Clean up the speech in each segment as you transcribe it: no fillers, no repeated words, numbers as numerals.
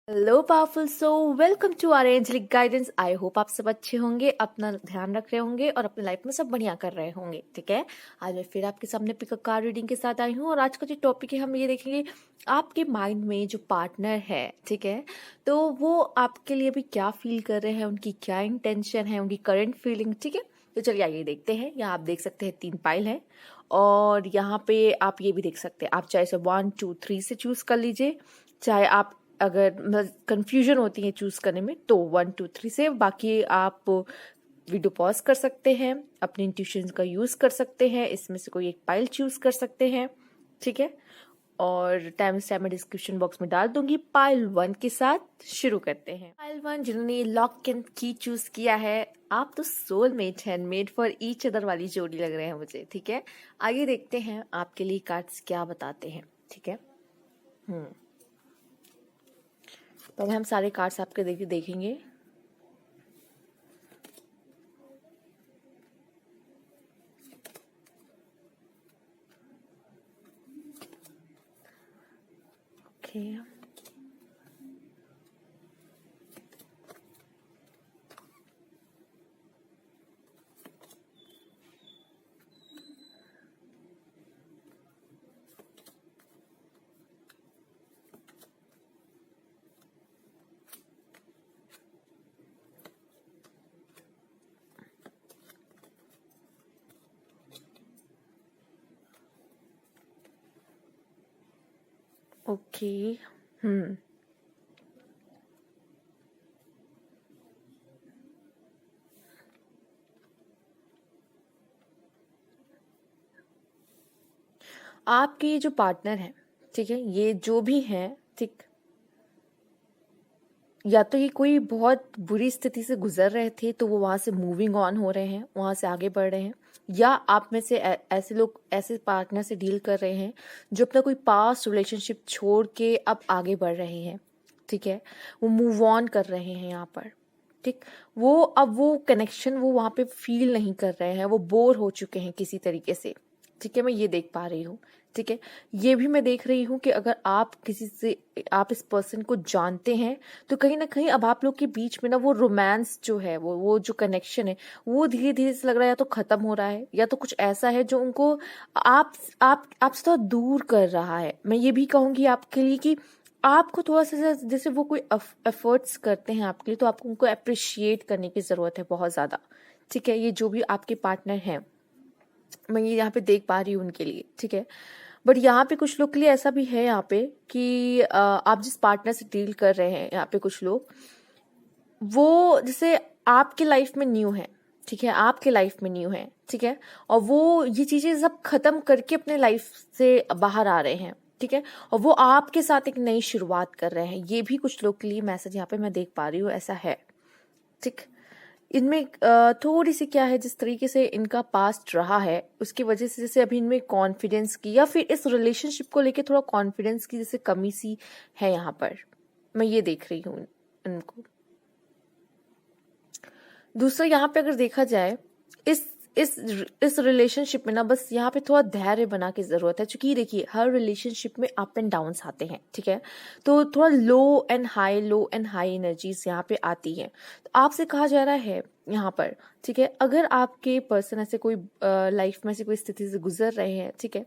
Hello powerful so welcome to our angelic guidance. I hope आप सब अच्छे होंगे, अपना ध्यान रख रहे होंगे और अपने लाइफ में सब बढ़िया कर रहे होंगे। ठीक है, आज मैं फिर आपके सामने पिकअप कार्ड रीडिंग के साथ आई हूँ और आज का जो टॉपिक है हम ये देखेंगे आपके माइंड में जो पार्टनर है, ठीक है, तो वो आपके लिए भी क्या फील कर रहे हैं, उनकी क्या इंटेंशन है, उनकी करंट फीलिंग। ठीक है, तो चलिए आइए देखते हैं। यहाँ आप देख सकते हैं 3 पाइल है और यहाँ पे आप ये भी देख सकते हैं, आप चाहे इसे 1 2 3 से चूज कर लीजिए। चाहे आप अगर कंफ्यूजन होती है चूज करने में तो 1 2 3 से, बाकी आप वीडियो पॉज कर सकते हैं, अपने इंट्यूशन का यूज कर सकते हैं, इसमें से कोई एक पाइल चूज कर सकते हैं। ठीक है, और टाइम स्टैम्प मैं डिस्क्रिप्शन बॉक्स में डाल दूंगी। पाइल 1 के साथ शुरू करते हैं। पाइल 1 जिन्होंने लॉक एंड की चूज किया है, आप तो सोलमेट हैं, मेड फॉर ईच अदर वाली जोड़ी लग रहे हैं मुझे। ठीक है, आइए देखते हैं आपके लिए कार्ड्स क्या बताते हैं। ठीक है, पहले हम सारे कार्ड्स आपके देखेंगे। Okay, okay. हम्म आपके ये जो पार्टनर है, ठीक है, ये जो भी है, ठीक, या तो ये कोई बहुत बुरी स्थिति से गुजर रहे थे तो वो वहां से मूविंग ऑन हो रहे हैं, वहां से आगे बढ़ रहे हैं, या आप में से ऐसे लोग ऐसे पार्टनर से डील कर रहे हैं जो अपना कोई पास्ट रिलेशनशिप छोड़ के अब आगे बढ़ रहे हैं। ठीक है, वो मूव ऑन कर रहे हैं यहाँ पर। ठीक, वो अब वो कनेक्शन वो वहां पे फील नहीं कर रहे हैं, वो बोर हो चुके हैं किसी तरीके से। ठीक है, मैं ये देख पा रही हूँ। ठीक है, ये भी मैं देख रही हूँ कि अगर आप किसी से, आप इस पर्सन को जानते हैं तो कहीं ना कहीं अब आप लोग के बीच में ना वो रोमांस जो है, वो जो कनेक्शन है, वो धीरे धीरे से लग रहा है या तो खत्म हो रहा है या तो कुछ ऐसा है जो उनको आप आपसे थोड़ा दूर कर रहा है। मैं ये भी कहूंगी आपके लिए कि आपको थोड़ा सा, जैसे वो कोई एफर्ट्स करते हैं आपके लिए तो आपको उनको अप्रिशिएट करने की जरूरत है बहुत ज्यादा। ठीक है, ये जो भी आपके पार्टनर हैं, मैं ये यहाँ पे देख पा रही हूँ उनके लिए। ठीक है, बट यहाँ पे कुछ लोग के लिए ऐसा भी है यहाँ पे कि आप जिस पार्टनर से डील कर रहे हैं, यहाँ पे कुछ लोग वो जैसे आपके लाइफ में न्यू है। ठीक है, आपके लाइफ में न्यू है। ठीक है, और वो ये चीजें सब खत्म करके अपने लाइफ से बाहर आ रहे हैं। ठीक है, और वो आपके साथ एक नई शुरुआत कर रहे हैं। ये भी कुछ लोग के लिए मैसेज यहाँ पे मैं देख पा रही हूँ, ऐसा है। ठीक, इनमें थोड़ी सी क्या है, जिस तरीके से इनका पास्ट रहा है उसकी वजह से जैसे अभी इनमें कॉन्फिडेंस की या फिर इस रिलेशनशिप को लेके थोड़ा कॉन्फिडेंस की जैसे कमी सी है यहाँ पर। मैं ये देख रही हूँ इनको। दूसरा यहाँ पे अगर देखा जाए, इस इस इस रिलेशनशिप में ना बस यहाँ पे थोड़ा धैर्य बना के जरूरत है, क्योंकि देखिए हर रिलेशनशिप में अप एंड डाउन्स आते हैं। ठीक है, तो थोड़ा लो एंड हाई एनर्जीज यहाँ पे आती हैं। तो आपसे कहा जा रहा है यहाँ पर, ठीक है, अगर आपके पर्सन ऐसे कोई लाइफ में से कोई स्थिति से गुजर रहे हैं, ठीक है,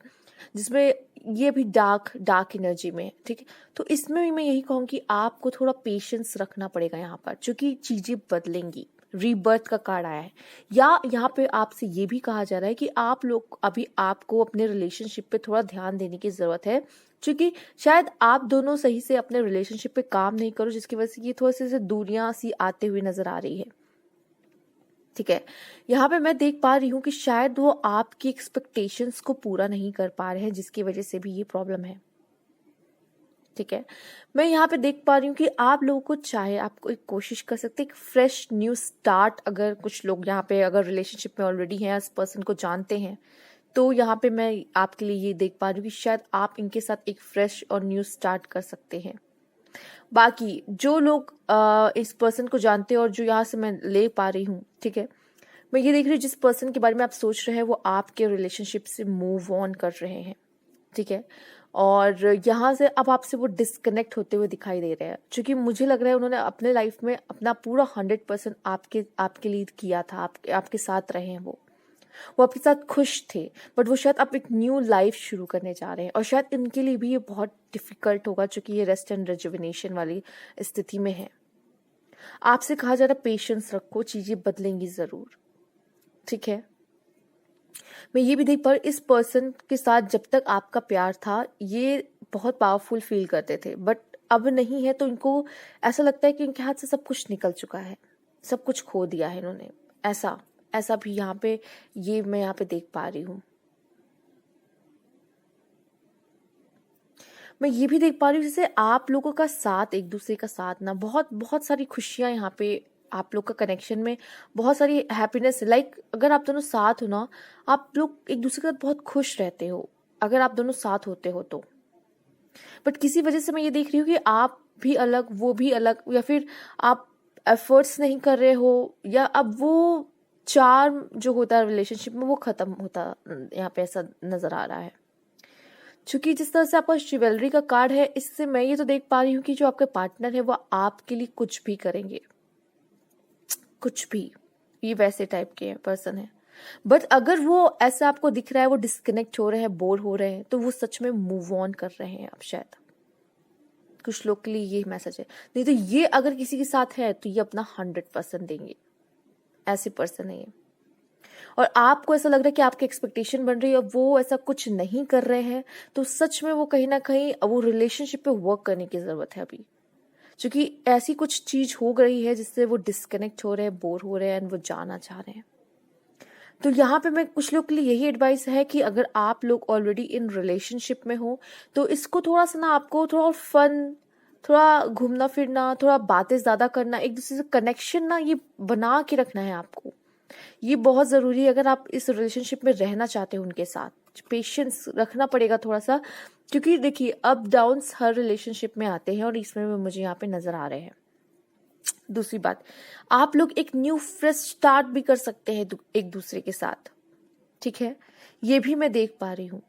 जिसमें ये भी डार्क डार्क एनर्जी में है, ठीक है, तो इसमें भी मैं यही कहूँगी आपको थोड़ा पेशेंस रखना पड़ेगा यहाँ पर, क्योंकि चीजें बदलेंगी। रीबर्थ का कार्ड आया है, या यहाँ पे आपसे ये भी कहा जा रहा है कि आप लोग अभी आपको अपने रिलेशनशिप पे थोड़ा ध्यान देने की जरूरत है, क्योंकि शायद आप दोनों सही से अपने रिलेशनशिप पे काम नहीं करो, जिसकी वजह से ये थोड़ी सी दूरियां सी आते हुए नजर आ रही है। ठीक है, यहाँ पे मैं देख पा रही हूँ कि शायद वो आपकी एक्सपेक्टेशंस को पूरा नहीं कर पा रहे हैं, जिसकी वजह से भी ये प्रॉब्लम है। ठीक है, मैं यहाँ पे देख पा रही हूँ कि आप लोगों को चाहे आपको एक कोशिश कर सकते हैं, एक फ्रेश न्यू स्टार्ट। अगर कुछ लोग यहाँ पे अगर रिलेशनशिप में ऑलरेडी हैं, इस पर्सन को जानते हैं, तो यहाँ पे मैं आपके लिए ये देख पा रही हूँ कि शायद आप इनके साथ एक फ्रेश और न्यू स्टार्ट कर सकते हैं। बाकी जो लोग इस पर्सन को जानते हैं और जो यहाँ से मैं ले पा रही हूँ, ठीक है, मैं ये देख रही हूँ जिस पर्सन के बारे में आप सोच रहे हैं वो आपके रिलेशनशिप से मूव ऑन कर रहे हैं। ठीक है, और यहाँ से अब आपसे वो डिस्कनेक्ट होते हुए दिखाई दे रहे हैं, क्योंकि मुझे लग रहा है उन्होंने अपने लाइफ में अपना पूरा 100% आपके आपके लिए किया था, आपके साथ रहे हैं। वो आपके साथ खुश थे, बट वो शायद अब एक न्यू लाइफ शुरू करने जा रहे हैं, और शायद इनके लिए भी ये बहुत डिफिकल्ट होगा, क्योंकि ये रेस्ट एंड रिजुविनेशन वाली स्थिति में है। आपसे कहा जा रहा है पेशेंस रखो, चीजें बदलेंगी जरूर, ठीक है। मैं ये भी देख पा रही इस पर्सन के साथ जब तक आपका प्यार था ये बहुत पावरफुल फील करते थे, बट अब नहीं है, तो इनको ऐसा लगता है कि इनके हाथ से सब कुछ निकल चुका है, सब कुछ खो दिया है इन्होंने। ऐसा ऐसा भी यहाँ पे ये मैं यहाँ पे देख पा रही हूँ। मैं ये भी देख पा रही हूँ जैसे आप लोगों का साथ, एक दूसरे का साथ ना, बहुत बहुत सारी खुशियां यहाँ पे आप लोग का कनेक्शन में, बहुत सारी हैप्पीनेस। लाइक अगर आप दोनों साथ हो ना, आप लोग एक दूसरे के साथ बहुत खुश रहते हो अगर आप दोनों साथ होते हो तो। बट किसी वजह से मैं ये देख रही हूँ कि आप भी अलग, वो भी अलग, या फिर आप एफर्ट्स नहीं कर रहे हो, या अब वो चार्म जो होता है रिलेशनशिप में वो खत्म होता यहाँ पे ऐसा नजर आ रहा है। क्योंकि जिस तरह से आपका शिवलरी का कार्ड है, इससे मैं ये तो देख पा रही हूँ कि जो आपके पार्टनर है वो आपके लिए कुछ भी करेंगे, कुछ भी। ये वैसे टाइप के पर्सन है, बट अगर वो ऐसा आपको दिख रहा है वो डिस्कनेक्ट हो रहे हैं, बोर हो रहे हैं, तो वो सच में मूव ऑन कर रहे हैं अब शायद। कुछ लोग के लिए ये मैसेज है। नहीं तो ये अगर किसी के साथ है तो ये अपना 100% देंगे, ऐसे पर्सन है ये। और आपको ऐसा लग रहा है कि आपकी एक्सपेक्टेशन बन रही है और वो ऐसा कुछ नहीं कर रहे हैं, तो सच में वो कहीं ना कहीं वो रिलेशनशिप पे वर्क करने की जरूरत है अभी, क्योंकि ऐसी कुछ चीज हो गई है जिससे वो डिस्कनेक्ट हो रहे हैं, बोर हो रहे हैं, एंड वो जाना चाह रहे हैं। तो यहाँ पे मैं कुछ लोग के लिए यही एडवाइस है कि अगर आप लोग ऑलरेडी इन रिलेशनशिप में हो तो इसको थोड़ा सा ना, आपको थोड़ा फन, थोड़ा घूमना फिरना, थोड़ा बातें ज्यादा करना, एक दूसरे से कनेक्शन ना ये बना के रखना है आपको। ये बहुत जरूरी है अगर आप इस रिलेशनशिप में रहना चाहते हो उनके साथ। पेशेंस रखना पड़ेगा थोड़ा सा, क्योंकि देखिए अप डाउन्स हर रिलेशनशिप में आते हैं और इसमें भी मुझे यहाँ पे नजर आ रहे हैं। दूसरी बात, आप लोग एक न्यू फ्रेश स्टार्ट भी कर सकते हैं एक दूसरे के साथ, ठीक है। ये भी मैं देख पा रही हूँ,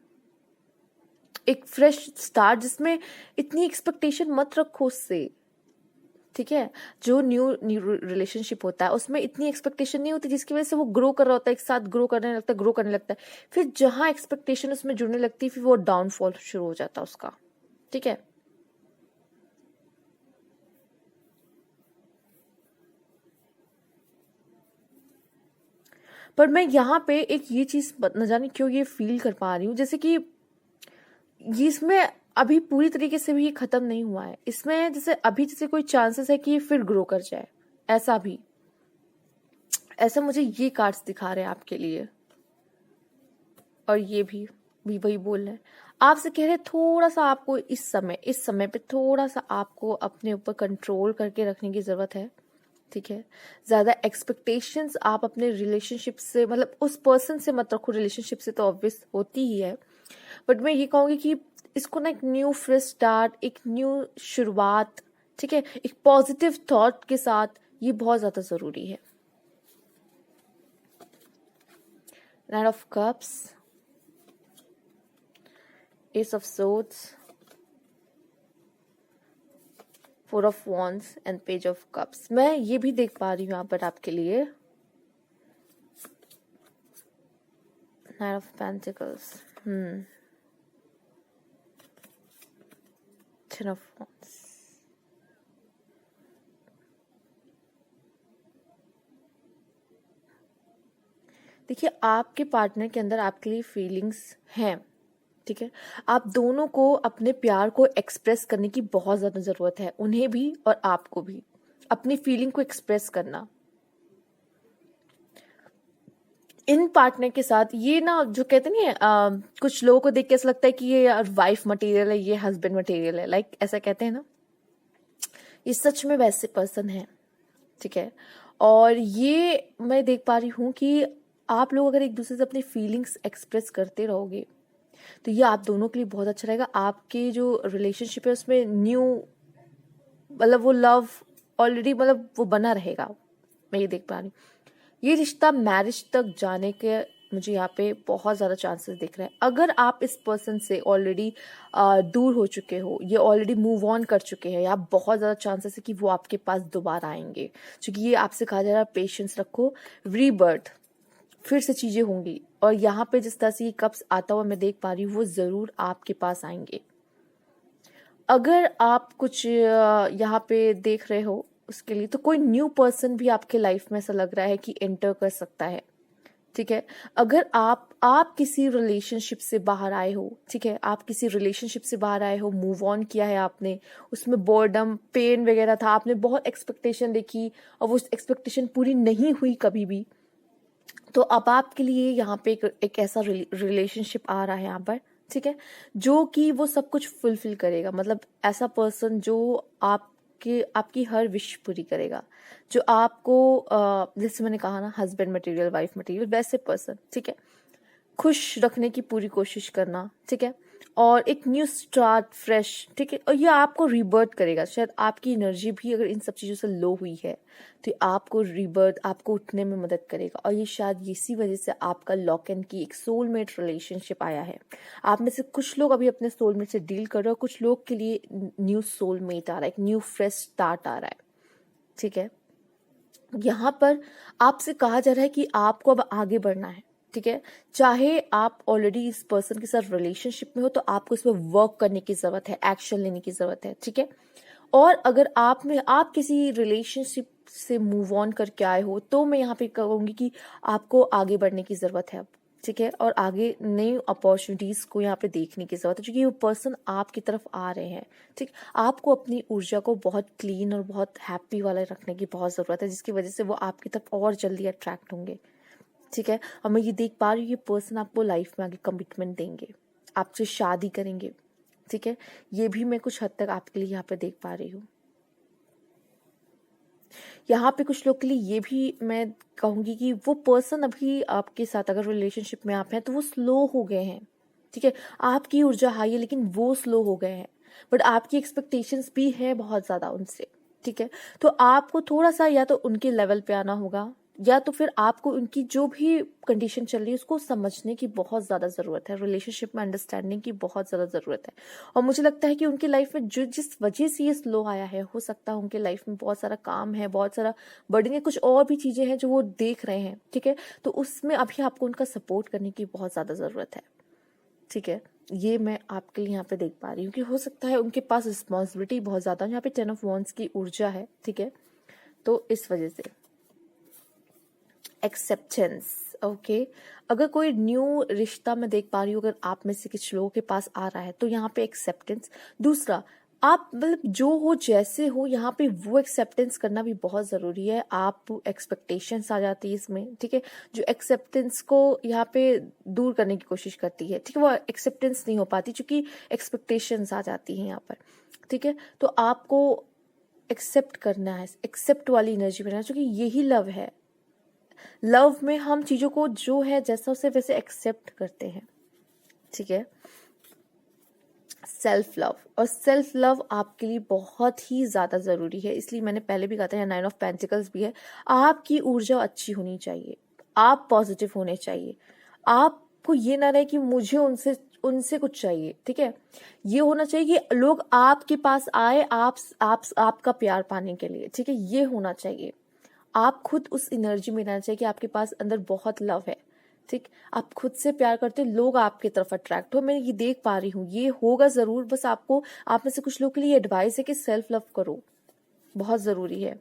एक फ्रेश स्टार्ट जिसमें इतनी एक्सपेक्टेशन मत रखो उससे, ठीक है। जो न्यू न्यू रिलेशनशिप होता है उसमें इतनी एक्सपेक्टेशन नहीं होती, जिसकी वजह से वो ग्रो कर रहा होता है, एक साथ ग्रो करने लगता है। फिर जहां एक्सपेक्टेशन उसमें जुड़ने लगती है फिर वो डाउनफॉल शुरू हो जाता है उसका, ठीक है। पर मैं यहाँ पे एक ये चीज न जाने क्यों ये फील कर पा रही हूँ, जैसे कि ये इसमें अभी पूरी तरीके से भी ये खत्म नहीं हुआ है, इसमें जैसे अभी जैसे कोई चांसेस है कि ये फिर ग्रो कर जाए, ऐसा भी, ऐसा मुझे ये कार्ड्स दिखा रहे हैं आपके लिए। और ये भी वही बोल रहे हैं, आपसे कह रहे हैं थोड़ा सा आपको इस समय पे थोड़ा सा आपको अपने ऊपर कंट्रोल करके रखने की जरूरत है, ठीक है। ज्यादा एक्सपेक्टेशंस आप अपने रिलेशनशिप से, मतलब उस पर्सन से मत रखो, रिलेशनशिप से तो ऑब्वियस होती ही है, बट मैं ये कहूंगी कि इसको ना एक न्यू फ्रेश स्टार्ट, एक न्यू शुरुआत, ठीक है, एक पॉजिटिव थॉट के साथ, ये बहुत ज्यादा जरूरी है। Night of cups, S of swords, 4 of wands and page of cups. मैं ये भी देख पा रही हूँ यहाँ पर आपके लिए night of pentacles, 10 of wands. देखिए आपके पार्टनर के अंदर आपके लिए फीलिंग्स हैं, ठीक है। आप दोनों को अपने प्यार को एक्सप्रेस करने की बहुत ज्यादा जरूरत है, उन्हें भी और आपको भी अपनी फीलिंग को एक्सप्रेस करना। इन पार्टनर के साथ ये ना, जो कहते नहीं है कुछ लोगों को देख के ऐसा लगता है कि ये यार वाइफ मटेरियल है, ये हस्बैंड मटेरियल है, लाइक ऐसा कहते हैं ना, ये सच में वैसे पर्सन है, ठीक है। और ये मैं देख पा रही हूँ कि आप लोग अगर एक दूसरे से अपनी फीलिंग्स एक्सप्रेस करते रहोगे तो ये आप दोनों के लिए बहुत अच्छा रहेगा। आपके जो रिलेशनशिप है उसमें न्यू, मतलब वो लव ऑलरेडी, मतलब वो बना रहेगा, मैं ये देख पा रही हूँ। ये रिश्ता मैरिज तक जाने के मुझे यहाँ पे बहुत ज़्यादा चांसेस दिख रहे हैं। अगर आप इस पर्सन से ऑलरेडी दूर हो चुके हो, ये ऑलरेडी मूव ऑन कर चुके हैं, या बहुत ज़्यादा चांसेस है कि वो आपके पास दोबारा आएंगे, क्योंकि ये आपसे कहा जा रहा है पेशेंस रखो, रीबर्थ, फिर से चीज़ें होंगी। और यहाँ पे जिस तरह से ये कप्स आता हुआ मैं देख पा रही हूँ, वो ज़रूर आपके पास आएंगे। अगर आप कुछ यहाँ पे देख रहे हो उसके लिए, तो कोई न्यू पर्सन भी आपके लाइफ में ऐसा लग रहा है कि एंटर कर सकता है, ठीक है। अगर आप किसी रिलेशनशिप से बाहर आए हो, ठीक है, आप किसी रिलेशनशिप से बाहर आए हो, मूव ऑन किया है आपने, उसमें बोर्डम, पेन वगैरह था, आपने बहुत एक्सपेक्टेशन देखी और वो एक्सपेक्टेशन पूरी नहीं हुई कभी भी, तो अब आपके लिए यहाँ पे एक ऐसा रिलेशनशिप आ रहा है यहाँ पर, ठीक है, जो कि वो सब कुछ फुलफिल करेगा। मतलब ऐसा पर्सन जो आपकी हर विश पूरी करेगा, जो आपको जैसे मैंने कहा ना, हस्बैंड मटेरियल, वाइफ मटेरियल, वैसे पर्सन, ठीक है, खुश रखने की पूरी कोशिश करना, ठीक है, और एक न्यू स्टार्ट, फ्रेश, ठीक है। और ये आपको रीबर्थ करेगा। शायद आपकी एनर्जी भी अगर इन सब चीज़ों से लो हुई है, तो आपको रीबर्थ, आपको उठने में मदद करेगा। और ये शायद इसी वजह से आपका लॉक इन की एक सोलमेट रिलेशनशिप आया है। आप में से कुछ लोग अभी अपने सोलमेट से डील कर रहे हो, कुछ लोग के लिए न्यू सोलमेट आ रहा है, एक न्यू फ्रेश स्टार्ट आ रहा है, ठीक है। यहाँ पर आपसे कहा जा रहा है कि आपको अब आगे बढ़ना है, ठीक है। चाहे आप ऑलरेडी इस पर्सन के साथ रिलेशनशिप में हो, तो आपको इस पर वर्क करने की जरूरत है, एक्शन लेने की जरूरत है, ठीक है। और अगर आप किसी रिलेशनशिप से मूव ऑन करके आए हो, तो मैं यहाँ पे कहूंगी कि आपको आगे बढ़ने की जरूरत है अब, ठीक है। और आगे नई अपॉर्चुनिटीज को यहाँ पे देखने की जरूरत है, क्योंकि वो पर्सन आपकी तरफ आ रहे हैं, ठीक। आपको अपनी ऊर्जा को बहुत क्लीन और बहुत हैप्पी वाला रखने की बहुत जरूरत है, जिसकी वजह से वो आपकी तरफ और जल्दी अट्रैक्ट होंगे, ठीक है। और मैं ये देख पा रही हूँ, ये पर्सन आपको लाइफ में आगे कमिटमेंट देंगे, आपसे शादी करेंगे, ठीक है। ये भी मैं कुछ हद तक आपके लिए यहाँ पे देख पा रही हूँ। यहाँ पे कुछ लोग के लिए ये भी मैं कहूंगी कि वो पर्सन अभी आपके साथ अगर रिलेशनशिप में आप हैं, तो वो स्लो हो गए हैं, ठीक है। आपकी ऊर्जा हाई है, लेकिन वो स्लो हो गए हैं, बट आपकी एक्सपेक्टेशंस भी है बहुत ज्यादा उनसे, ठीक है। तो आपको थोड़ा सा या तो उनके लेवल पे आना होगा, या तो फिर आपको उनकी जो भी कंडीशन चल रही है उसको समझने की बहुत ज्यादा जरूरत है। रिलेशनशिप में अंडरस्टैंडिंग की बहुत ज्यादा जरूरत है। और मुझे लगता है कि उनकी लाइफ में जो जिस वजह से ये स्लो आया है, हो सकता है उनके लाइफ में बहुत सारा काम है, बहुत सारा बर्डन है, कुछ और भी चीजें हैं जो वो देख रहे हैं, ठीक है। तो उसमें अभी आपको उनका सपोर्ट करने की बहुत ज्यादा जरूरत है, ठीक है। ये मैं आपके लिए यहाँ पे देख पा रही हूँ कि हो सकता है उनके पास रिस्पॉन्सिबिलिटी बहुत ज्यादा है। यहाँ पे 10 ऑफ वॉन्ड्स की ऊर्जा है, ठीक है। तो इस वजह से एक्सेप्टेंस, ओके। अगर कोई न्यू रिश्ता मैं देख पा रही हूँ, अगर आप में से कुछ लोगों के पास आ रहा है, तो यहाँ पे एक्सेप्टेंस। दूसरा, आप मतलब जो हो जैसे हो, यहाँ पे वो एक्सेप्टेंस करना भी बहुत जरूरी है। आप एक्सपेक्टेशंस आ जाती है इसमें, ठीक है, जो एक्सेप्टेंस को यहाँ पे दूर करने की कोशिश करती है, ठीक है। वो एक्सेप्टेंस नहीं हो पाती क्योंकि एक्सपेक्टेशंस आ जाती है यहाँ पर, ठीक है। तो आपको एक्सेप्ट करना है, एक्सेप्ट वाली एनर्जी में रहना, क्योंकि यही लव है। लव में हम चीजों को जो है जैसा उसे वैसे एक्सेप्ट करते हैं, ठीक है। सेल्फ लव, और सेल्फ लव आपके लिए बहुत ही ज्यादा जरूरी है। इसलिए मैंने पहले भी कहा था, 9 ऑफ पेंटिकल्स भी है। आपकी ऊर्जा अच्छी होनी चाहिए, आप पॉजिटिव होने चाहिए। आपको ये ना रहे कि मुझे उनसे उनसे कुछ चाहिए, ठीक है। ये होना चाहिए कि लोग आपके पास आए आपका प्यार पाने के लिए, ठीक है। ये होना चाहिए। आप खुद उस एनर्जी में रहना चाहिए कि आपके पास अंदर बहुत लव है, ठीक। आप खुद से प्यार करते, लोग आपकी तरफ अट्रैक्ट हो। मैं ये देख पा रही हूँ, ये होगा जरूर। बस आपको, आप में से कुछ लोग के लिए एडवाइस है कि सेल्फ लव करो, बहुत जरूरी है।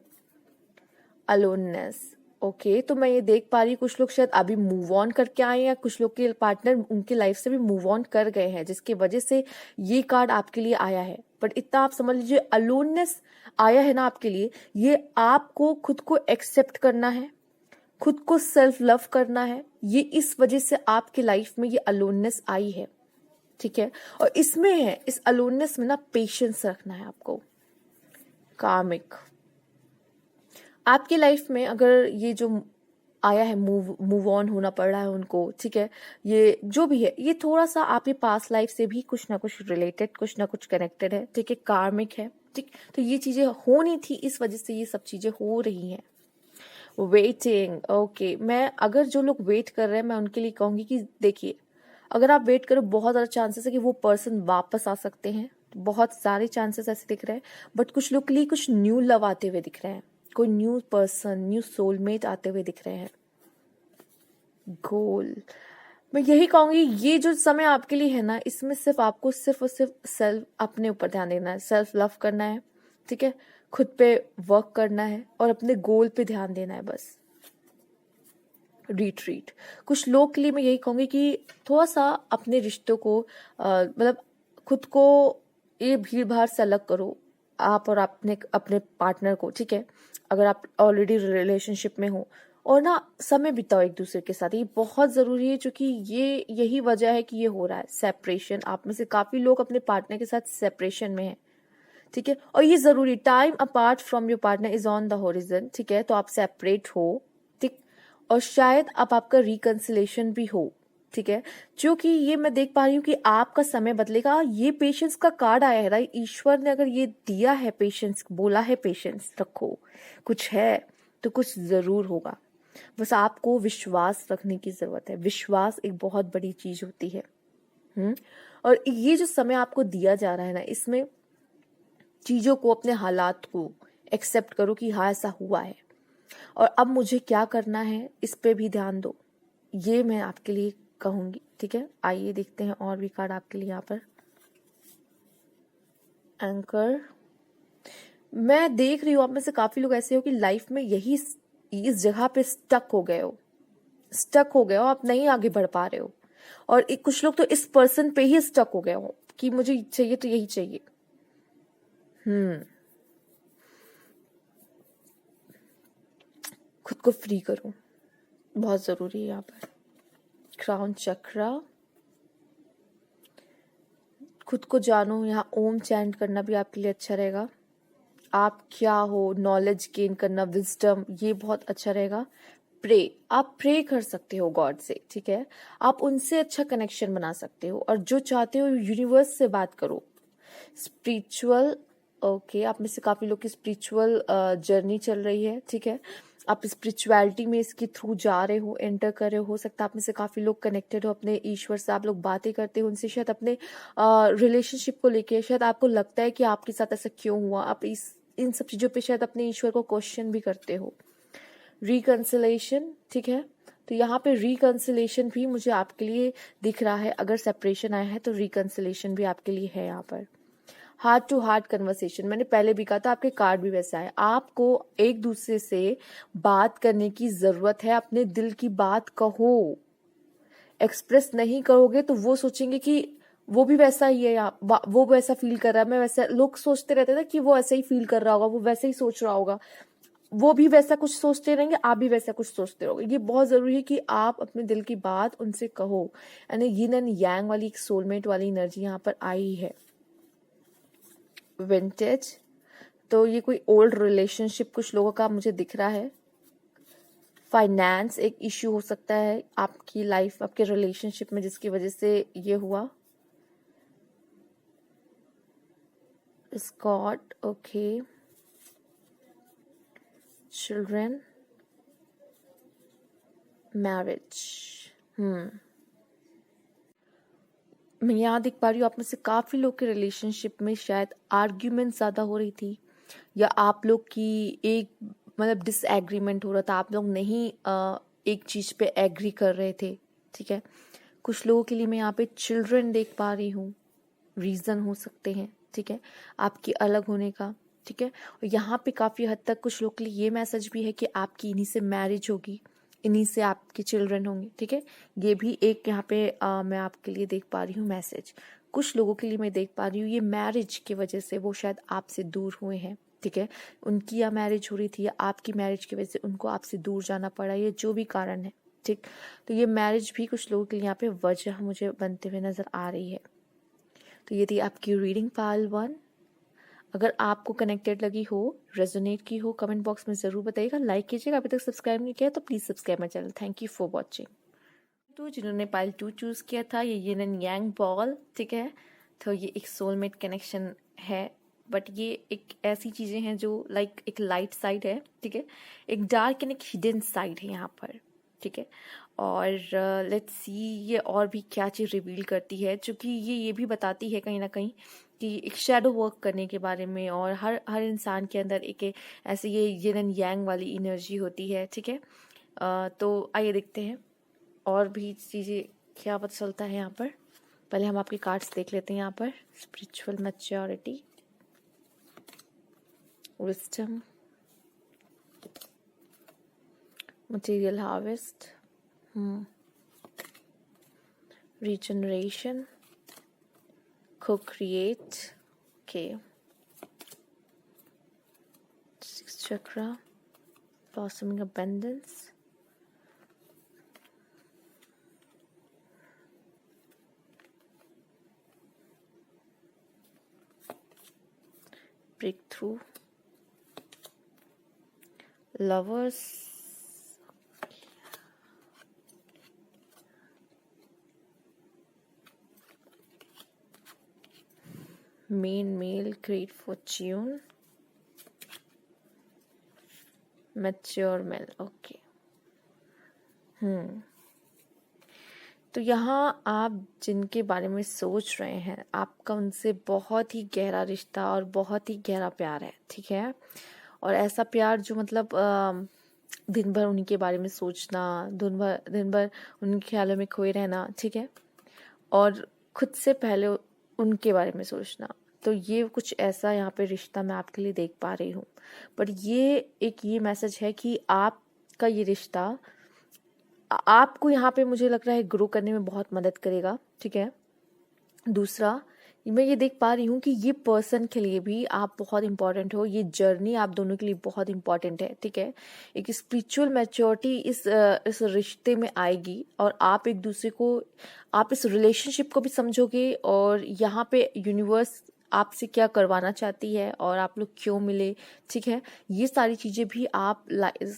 Aloneness, okay. तो मैं ये देख पा रही हूँ कुछ लोग शायद अभी मूव ऑन करके आए, या कुछ लोग के पार्टनर उनके लाइफ से भी मूव ऑन कर गए हैं, जिसकी वजह से ये कार्ड आपके लिए आया है। बट इतना आप समझ लीजिए, अलोननेस आया है ना आपके लिए, ये आपको खुद को एक्सेप्ट करना है, खुद को सेल्फ लव करना है। ये इस वजह से आपकी लाइफ में ये अलोननेस आई है, ठीक है। और इसमें है, इस अलोननेस में ना पेशेंस रखना है आपको। कार्मिक, आपकी लाइफ में अगर ये जो आया है, मूव ऑन होना पड़ रहा है उनको, ठीक है, ये जो भी है, ये थोड़ा सा आपके पास लाइफ से भी कुछ ना कुछ रिलेटेड, कुछ ना कुछ कनेक्टेड है, ठीक है, कार्मिक है, ठीक। तो ये चीजें होनी थी, इस वजह से ये सब चीजें हो रही हैं। Waiting, okay. मैं अगर जो लोग वेट कर रहे हैं मैं उनके लिए कहूंगी कि देखिए, अगर आप वेट करो बहुत ज़्यादा चांसेस है कि वो पर्सन वापस आ सकते हैं, बहुत सारे चांसेस ऐसे दिख रहे हैं। बट कुछ लोग के लिए कुछ न्यू लव आते हुए दिख रहे हैं, कोई न्यू पर्सन, न्यू सोलमेट आते हुए दिख रहे हैं। गोल, मैं यही कहूंगी ये जो समय आपके लिए है ना, इसमें सिर्फ आपको सिर्फ और सिर्फ सेल्फ, अपने ऊपर ध्यान देना है, सेल्फ लव करना है, ठीक है, खुद पे वर्क करना है और अपने गोल पे ध्यान देना है बस। रिट्रीट, कुछ लोग के लिए मैं यही कहूंगी कि थोड़ा सा अपने रिश्तों को मतलब खुद को ये भीड़ भाड़ से अलग करो, आप और अपने अपने पार्टनर को, ठीक है, अगर आप ऑलरेडी रिलेशनशिप में हो, और ना समय बिताओ एक दूसरे के साथ, ये बहुत जरूरी है, क्योंकि ये यही वजह है कि ये हो रहा है सेपरेशन। आप में से काफी लोग अपने पार्टनर के साथ सेपरेशन में हैं, ठीक है, और ये जरूरी, time apart from your partner is on the horizon, ठीक है, तो आप सेपरेट हो, ठीक, और शायद अब आपका रिकंसिलेशन भी हो, ठीक है, क्योंकि ये मैं देख पा रही हूँ कि आपका समय बदलेगा। ये पेशेंस का कार्ड आया है, राइट, ईश्वर ने अगर ये दिया है पेशेंस, बोला है पेशेंस रखो, कुछ है तो कुछ जरूर होगा, बस आपको विश्वास रखने की जरूरत है। विश्वास एक बहुत बड़ी चीज होती है। और ये जो समय आपको दिया जा रहा है ना, इसमें चीजों को, अपने हालात को एक्सेप्ट करो कि हाँ ऐसा हुआ है और अब मुझे क्या करना है, इस पे भी ध्यान दो, ये मैं आपके लिए कहूंगी, ठीक है। आइए देखते हैं और भी कार्ड आपके लिए यहाँ पर। एंकर, मैं देख रही हूँ आप में से काफी लोग ऐसे हो कि लाइफ में यही इस जगह पे स्टक हो गए हो, आप नहीं आगे बढ़ पा रहे हो, और एक कुछ लोग तो इस पर्सन पे ही स्टक हो गए हो कि मुझे चाहिए तो यही चाहिए। खुद को फ्री करो, बहुत जरूरी है यहाँ पर। क्राउन चक्रा, खुद को जानो, यहाँ ओम चैंट करना भी आपके लिए अच्छा रहेगा। आप क्या हो, नॉलेज गेन करना, विजडम, ये बहुत अच्छा रहेगा। प्रे, आप प्रे कर सकते हो गॉड से, ठीक है, आप उनसे अच्छा कनेक्शन बना सकते हो, और जो चाहते हो यूनिवर्स से बात करो। स्पिरिचुअल, ओके, आप में से काफी लोग की स्पिरिचुअल जर्नी चल रही है, ठीक है, आप स्पिरिचुअलिटी में इसके थ्रू जा रहे हो, एंटर कर रहे हो सकता है आप में से काफी लोग कनेक्टेड हो अपने ईश्वर से, आप लोग बातें करते हो उनसे, शायद अपने रिलेशनशिप को लेके, शायद आपको लगता है कि आपके साथ ऐसा क्यों हुआ, आप इन सब चीजों पे शायद अपने ईश्वर को क्वेश्चन भी करते हो। रिकंसिलेशन, ठीक है, तो यहाँ पे रिकंसिलेशन भी मुझे आपके लिए दिख रहा है, अगर सेपरेशन आया है तो रिकंसिलेशन भी आपके लिए है यहाँ पर। हार्ट टू हार्ट कन्वर्सेशन, मैंने पहले भी कहा था, आपके कार्ड भी वैसा है, आपको एक दूसरे से बात करने की जरूरत है, अपने दिल की बात कहो, एक्सप्रेस नहीं करोगे तो वो सोचेंगे कि वो भी वैसा ही है, या वो वैसा फील कर रहा है, मैं वैसा, लोग सोचते रहते थे कि वो ऐसा ही फील कर रहा होगा, वो वैसे ही सोच रहा होगा, वो भी वैसा कुछ सोचते रहेंगे, आप भी वैसा कुछ सोचते रहोगे। ये बहुत जरूरी है कि आप अपने दिल की बात उनसे कहो, यानी यिन एंड यांग वाली एक सोलमेट वाली एनर्जी यहाँ पर आई है। विंटेज, तो ये कोई ओल्ड रिलेशनशिप कुछ लोगों का मुझे दिख रहा है। फाइनेंस एक इश्यू हो सकता है आपकी लाइफ, आपके रिलेशनशिप में, जिसकी वजह से ये हुआ। स्कॉट, ओके, चिल्ड्रन, मैरिज, मैं यहाँ देख पा रही हूँ आप में से काफी लोग के रिलेशनशिप में शायद आर्ग्यूमेंट ज्यादा हो रही थी, या आप लोग की एक मतलब डिसएग्रीमेंट हो रहा था, आप लोग नहीं एक चीज पे एग्री कर रहे थे, ठीक है। कुछ लोगों के लिए मैं यहाँ पे चिल्ड्रन देख पा रही हूँ, रीजन हो सकते हैं, ठीक है, आपकी अलग होने का, ठीक है। और यहाँ पे काफी हद तक कुछ लोग के लिए ये मैसेज भी है कि आपकी इन्हीं से मैरिज होगी, इन्हीं से आपके चिल्ड्रन होंगे, ठीक है। ये भी एक यहाँ पे मैं आपके लिए देख पा रही हूँ मैसेज। कुछ लोगों के लिए मैं देख पा रही हूँ ये मैरिज की वजह से वो शायद आपसे दूर हुए हैं, ठीक है, उनकी या मैरिज हो रही थी या आपकी मैरिज की वजह से उनको आपसे दूर जाना पड़ा, ये जो भी कारण है, ठीक। तो ये मैरिज भी कुछ लोगों के लिए यहाँ पे वजह मुझे बनते हुए नजर आ रही है। तो ये थी आपकी रीडिंग पाइल 1। अगर आपको कनेक्टेड लगी हो, रेजोनेट की हो, कमेंट बॉक्स में जरूर बताइएगा, लाइक कीजिएगा, अभी तक सब्सक्राइब नहीं किया तो please subscribe my channel. Thank you for watching. तो जिन्होंने पाइल 2 चूज किया था, ये यिन एंड यांग बॉल, ठीक है, तो ये एक सोलमेट कनेक्शन है, बट ये एक ऐसी चीज़ें हैं जो लाइक एक लाइट साइड है, ठीक है, एक डार्क एंड एक हिडन साइड है यहाँ पर, ठीक है। और लेट्स सी ये और भी क्या चीज़ रिवील करती है, क्योंकि ये भी बताती है कहीं ना कहीं कि एक शैडो वर्क करने के बारे में, और हर हर इंसान के अंदर एक ऐसे ये यिन एंड यांग वाली एनर्जी होती है, ठीक है। तो आइए देखते हैं और भी चीज़ें क्या पता चलता है यहाँ पर। पहले हम आपके कार्ड्स देख लेते हैं यहाँ पर। Spiritual maturity, wisdom, material harvest, regeneration, co-create, okay, sixth chakra, blossoming abundance, breakthrough, lovers, main male, great fortune, mature male, okay. तो यहाँ आप जिनके बारे में सोच रहे हैं, आपका उनसे बहुत ही गहरा रिश्ता और बहुत ही गहरा प्यार है, ठीक है। और ऐसा प्यार जो मतलब दिन भर उनके बारे में सोचना, दिन भर उनके ख्यालों में खोए रहना, ठीक है, और खुद से पहले उनके बारे में सोचना। तो ये कुछ ऐसा यहाँ पे रिश्ता मैं आपके लिए देख पा रही हूँ। बट ये मैसेज है कि आपका ये रिश्ता आपको यहाँ पे मुझे लग रहा है ग्रो करने में बहुत मदद करेगा, ठीक है। दूसरा, मैं ये देख पा रही हूँ कि ये पर्सन के लिए भी आप बहुत इंपॉर्टेंट हो, ये जर्नी आप दोनों के लिए बहुत इंपॉर्टेंट है, ठीक है। एक स्पिरिचुअल मैच्योरिटी इस रिश्ते में आएगी, और आप एक दूसरे को, आप इस रिलेशनशिप को भी समझोगे, और यहाँ पे यूनिवर्स आपसे क्या करवाना चाहती है और आप लोग क्यों मिले, ठीक है, ये सारी चीज़ें भी आप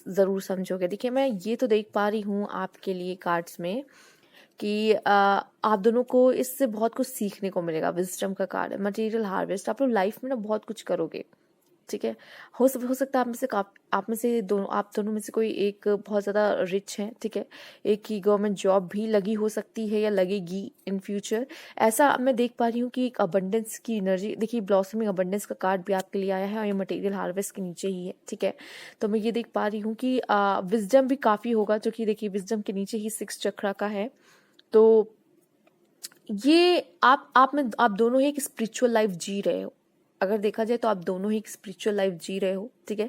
ज़रूर समझोगे। देखिए, मैं ये तो देख पा रही हूँ आपके लिए कार्ड्स में कि आप दोनों को इससे बहुत कुछ सीखने को मिलेगा। विजडम का कार्ड है, मटेरियल हार्वेस्ट, आप लोग लाइफ में ना बहुत कुछ करोगे, ठीक है। हो सकता है आप दोनों में से कोई एक बहुत ज़्यादा रिच है, ठीक है, एक की गवर्नमेंट जॉब भी लगी हो सकती है या लगेगी इन फ्यूचर। ऐसा मैं देख पा रही हूँ कि एक अबंडेंस की एनर्जी, देखिए ब्लॉसमिंग अबंडेंस का कार्ड भी आपके लिए आया है, और ये मटेरियल हार्वेस्ट के नीचे ही है, ठीक है। तो मैं ये देख पा रही हूँ कि विजडम भी काफ़ी होगा, जो कि देखिए विजडम के नीचे ही 6 चक्रा का है। तो ये आप दोनों ही एक स्पिरिचुअल लाइफ जी रहे हो। अगर देखा जाए तो आप दोनों ही एक स्पिरिचुअल लाइफ जी रहे हो, ठीक है।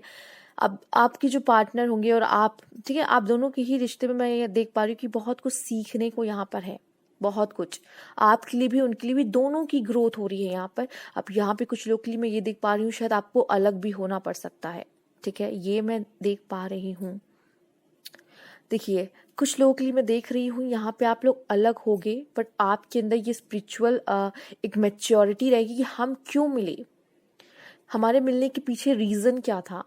अब आपकी जो पार्टनर होंगे और आप, ठीक है, आप दोनों के ही रिश्ते में मैं ये देख पा रही हूँ कि बहुत कुछ सीखने को यहाँ पर है, बहुत कुछ आपके लिए भी उनके लिए भी, दोनों की ग्रोथ हो रही है यहाँ पर। अब यहाँ पे कुछ लोग के लिए मैं ये देख पा रही हूँ शायद आपको अलग भी होना पड़ सकता है, ठीक है, ये मैं देख पा रही हूँ। देखिए, कुछ लोगों के लिए मैं देख रही हूँ यहाँ पे आप लोग अलग होगे, बट आपके अंदर ये स्पिरिचुअल एक मैच्योरिटी रहेगी कि हम क्यों मिले, हमारे मिलने के पीछे रीज़न क्या था,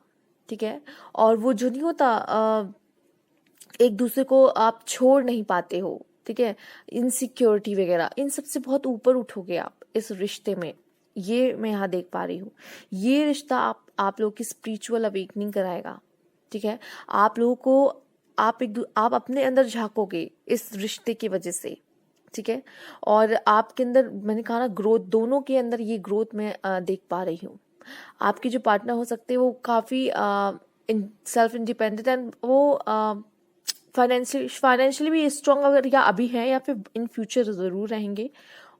ठीक है। और वो जो नहीं होता, एक दूसरे को आप छोड़ नहीं पाते हो, ठीक है, इनसिक्योरिटी वगैरह, इन सब से बहुत ऊपर उठोगे आप इस रिश्ते में, ये मैं यहाँ देख पा रही हूँ। ये रिश्ता आप लोगों की स्पिरिचुअल अवेकनिंग कराएगा, ठीक है। आप लोगों को आप अपने अंदर झांकोगे इस रिश्ते की वजह से, ठीक है। और आपके अंदर, मैंने कहा ना, ग्रोथ, दोनों के अंदर ये ग्रोथ मैं देख पा रही हूँ। आपके जो पार्टनर हो सकते हैं वो काफ़ी सेल्फ इंडिपेंडेंट एंड वो फाइनेंशियली भी स्ट्रांग अगर या अभी है या फिर इन फ्यूचर ज़रूर रहेंगे,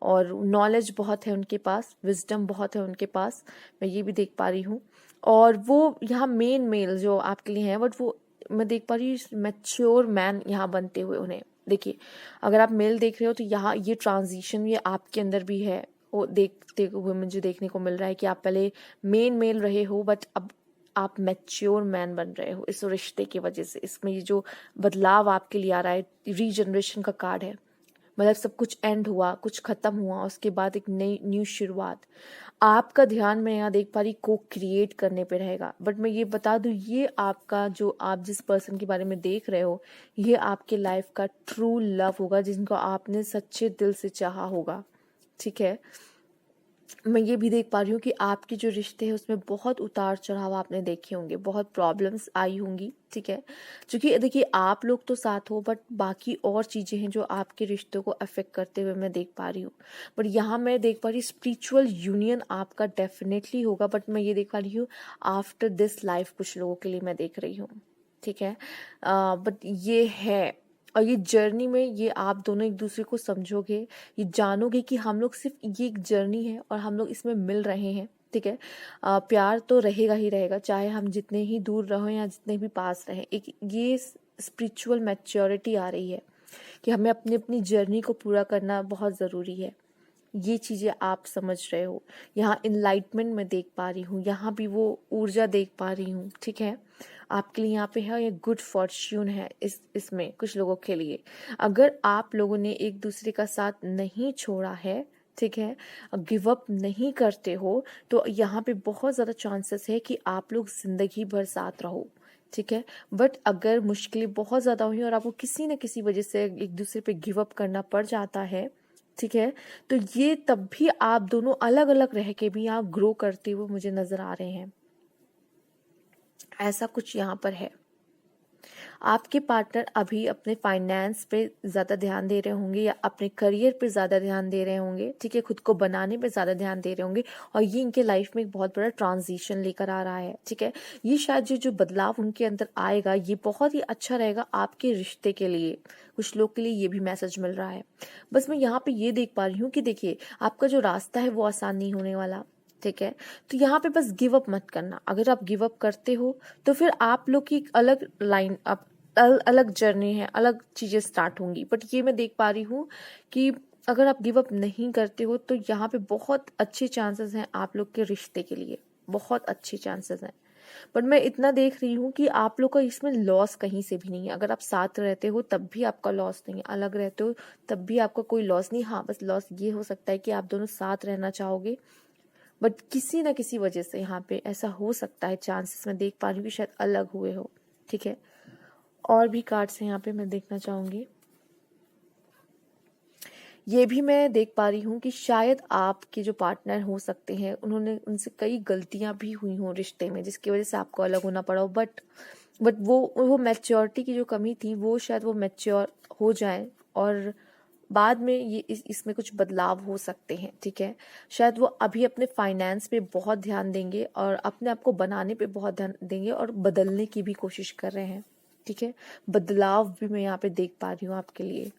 और नॉलेज बहुत है उनके पास, विजडम बहुत है उनके पास, मैं ये भी देख पा रही हूँ। और वो यहाँ मेन मेल जो आपके लिए हैं, बट वो मैं देख पा रही हूँ मैच्योर मैन यहाँ बनते हुए उन्हें। देखिए, अगर आप मेल देख रहे हो तो यहाँ ये ट्रांजिशन ये आपके अंदर भी है, वो देखते हुए मुझे देखने को मिल रहा है कि आप पहले मेन मेल रहे हो, बट अब आप मैच्योर मैन बन रहे हो इस रिश्ते की वजह से। इसमें ये जो बदलाव आपके लिए आ रहा है, रीजनरेशन का कार्ड है, मतलब सब कुछ एंड हुआ, कुछ खत्म हुआ, उसके बाद एक नई न्यू शुरुआत। आपका ध्यान मैं यहाँ देख पा रही को क्रिएट करने पे रहेगा। बट मैं ये बता दूँ, ये आपका जो आप जिस पर्सन के बारे में देख रहे हो, ये आपके लाइफ का ट्रू लव होगा, जिनको आपने सच्चे दिल से चाहा होगा, ठीक है। मैं ये भी देख पा रही हूँ कि आपके जो रिश्ते हैं उसमें बहुत उतार चढ़ाव आपने देखे होंगे, बहुत प्रॉब्लम्स आई होंगी, ठीक है। क्योंकि देखिए आप लोग तो साथ हो, बट बाकी और चीज़ें हैं जो आपके रिश्तों को अफेक्ट करते हुए मैं देख पा रही हूँ। बट यहाँ मैं देख पा रही हूँ स्पिरिचुअल यूनियन आपका डेफिनेटली होगा, बट मैं ये देख पा रही हूँ आफ्टर दिस लाइफ कुछ लोगों के लिए मैं देख रही हूँ, ठीक है। बट ये है, और ये जर्नी में ये आप दोनों एक दूसरे को समझोगे, ये जानोगे कि हम लोग सिर्फ ये एक जर्नी है और हम लोग इसमें मिल रहे हैं, ठीक है। प्यार तो रहेगा ही रहेगा, चाहे हम जितने ही दूर रहें या जितने भी पास रहें। एक ये स्पिरिचुअल मैच्योरिटी आ रही है कि हमें अपनी अपनी जर्नी को पूरा करना बहुत ज़रूरी है। ये चीज़ें आप समझ रहे हो। यहाँ इनलाइटमेंट मैं देख पा रही हूँ, यहाँ भी वो ऊर्जा देख पा रही हूँ, ठीक है। आपके लिए यहाँ पे है, ये गुड फॉर्च्यून है इसमें कुछ लोगों के लिए। अगर आप लोगों ने एक दूसरे का साथ नहीं छोड़ा है, ठीक है, गिव अप नहीं करते हो, तो यहाँ पे बहुत ज़्यादा चांसेस है कि आप लोग ज़िंदगी भर साथ रहो, ठीक है। बट अगर मुश्किलें बहुत ज़्यादा हुई और आपको किसी न किसी वजह से एक दूसरे पे गिव अप करना पड़ जाता है, ठीक है, तो ये तब भी आप दोनों अलग अलग रह के भी आप ग्रो करते हुए मुझे नजर आ रहे हैं। ऐसा कुछ यहाँ पर है। आपके पार्टनर अभी अपने फाइनेंस पे ज़्यादा ध्यान दे रहे होंगे या अपने करियर पे ज़्यादा ध्यान दे रहे होंगे, ठीक है, खुद को बनाने पे ज़्यादा ध्यान दे रहे होंगे, और ये इनके लाइफ में एक बहुत बड़ा ट्रांजिशन लेकर आ रहा है, ठीक है। ये शायद जो बदलाव उनके अंदर आएगा ये बहुत ही अच्छा रहेगा आपके रिश्ते के लिए। कुछ लोग के लिए ये भी मैसेज मिल रहा है। बस मैं यहाँ पे ये देख पा रही हूँ कि देखिए आपका जो रास्ता है वो आसान नहीं होने वाला, ठीक है। तो यहाँ पे बस गिव अप मत करना। अगर आप गिव अप करते हो तो फिर आप लोग की एक अलग लाइन, आप अलग जर्नी है, अलग चीजें स्टार्ट होंगी। बट ये मैं देख पा रही हूँ कि अगर आप गिव अप नहीं करते हो तो यहाँ पे बहुत अच्छे चांसेस हैं आप लोग के रिश्ते के लिए, बहुत अच्छे चांसेस हैं। बट मैं इतना देख रही हूँ कि आप लोग का इसमें लॉस कहीं से भी नहीं है। अगर आप साथ रहते हो तब भी आपका लॉस नहीं है, अलग रहते हो तब भी आपका कोई लॉस नहीं। हाँ, बस लॉस ये हो सकता है कि आप दोनों साथ रहना चाहोगे, बट किसी ना किसी वजह से यहाँ पे ऐसा हो सकता है, चांसेस मैं देख पा रही हूँ कि शायद अलग हुए हो, ठीक है। और भी कार्ड्स हैं यहाँ पे मैं देखना चाहूंगी। ये भी मैं देख पा रही हूँ कि शायद आपके जो पार्टनर हो सकते हैं उन्होंने उनसे कई गलतियां भी हुई हों रिश्ते में जिसकी वजह से आपको अलग होना पड़ा हो। बट वो मैच्योरिटी की जो कमी थी वो शायद वो मैच्योर हो जाए और बाद में ये इसमें कुछ बदलाव हो सकते हैं, ठीक है। शायद वो अभी अपने फाइनेंस पे बहुत ध्यान देंगे और अपने आप को बनाने पे बहुत ध्यान देंगे और बदलने की भी कोशिश कर रहे हैं, ठीक है। बदलाव भी मैं यहाँ पे देख पा रही हूँ आपके लिए,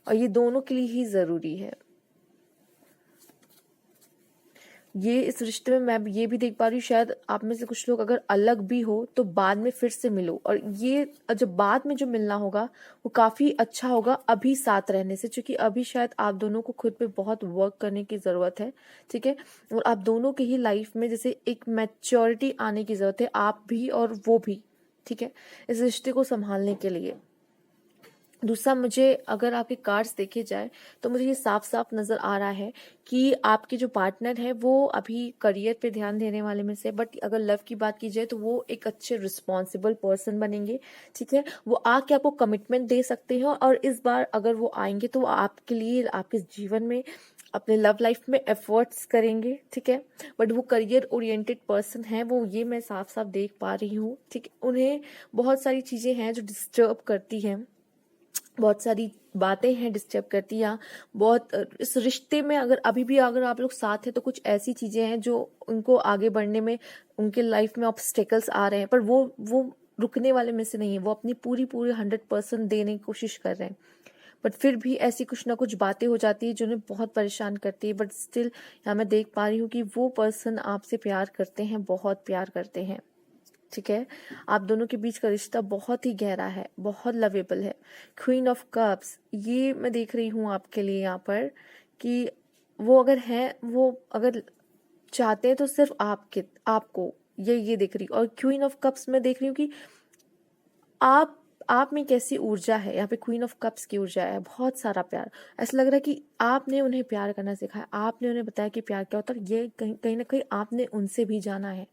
और ये दोनों के लिए ही जरूरी है। ये इस रिश्ते में मैं ये भी देख पा रही हूँ शायद आप में से कुछ लोग अगर अलग भी हो तो बाद में फिर से मिलो, और ये जब बाद में जो मिलना होगा वो काफी अच्छा होगा अभी साथ रहने से, क्योंकि अभी शायद आप दोनों को खुद पे बहुत वर्क करने की जरूरत है, ठीक है। और आप दोनों के ही लाइफ में जैसे एक मैच्योरिटी आने की जरूरत है, आप भी और वो भी, ठीक है, इस रिश्ते को संभालने के लिए। दूसरा, मुझे अगर आपके कार्ड्स देखे जाए तो मुझे ये साफ साफ नजर आ रहा है कि आपके जो पार्टनर है वो अभी करियर पे ध्यान देने वाले में से, बट अगर लव की बात की जाए तो वो एक अच्छे रिस्पॉन्सिबल पर्सन बनेंगे, ठीक है। वो आके आपको कमिटमेंट दे सकते हैं, और इस बार अगर वो आएंगे तो वो आपके लिए आपके जीवन में अपने लव लाइफ में एफर्ट्स करेंगे, ठीक है। बट वो करियर ओरिएंटेड पर्सन है, वो ये मैं साफ साफ देख पा रही हूँ, ठीक है। उन्हें बहुत सारी चीजें हैं जो डिस्टर्ब करती हैं, बहुत सारी बातें हैं डिस्टर्ब करती हैं बहुत इस रिश्ते में। अगर अभी भी अगर आप लोग साथ हैं तो कुछ ऐसी चीजें हैं जो उनको आगे बढ़ने में, उनके लाइफ में ऑब्स्टेकल्स आ रहे हैं, पर वो रुकने वाले में से नहीं है। वो अपनी पूरी पूरी 100% देने की कोशिश कर रहे हैं, बट फिर भी ऐसी कुछ ना कुछ बातें हो जाती है जो उन्हें बहुत परेशान करती है। बट स्टिल यहाँ मैं देख पा रही हूँ कि वो पर्सन आपसे प्यार करते हैं, बहुत प्यार करते हैं, ठीक है। आप दोनों के बीच का रिश्ता बहुत ही गहरा है, बहुत लवेबल है। क्वीन ऑफ कप्स ये मैं देख रही हूँ आपके लिए यहाँ पर कि वो अगर है, वो अगर चाहते हैं तो सिर्फ आपको ये देख रही हूँ। और क्वीन ऑफ कप्स में देख रही हूँ कि आप में कैसी ऊर्जा है। यहाँ पे क्वीन ऑफ कप्स की ऊर्जा है, बहुत सारा प्यार। ऐसा लग रहा है कि आपने उन्हें प्यार करना सिखाया, आपने उन्हें बताया कि प्यार क्या होता है। ये कहीं ना कहीं आपने उनसे भी जाना है,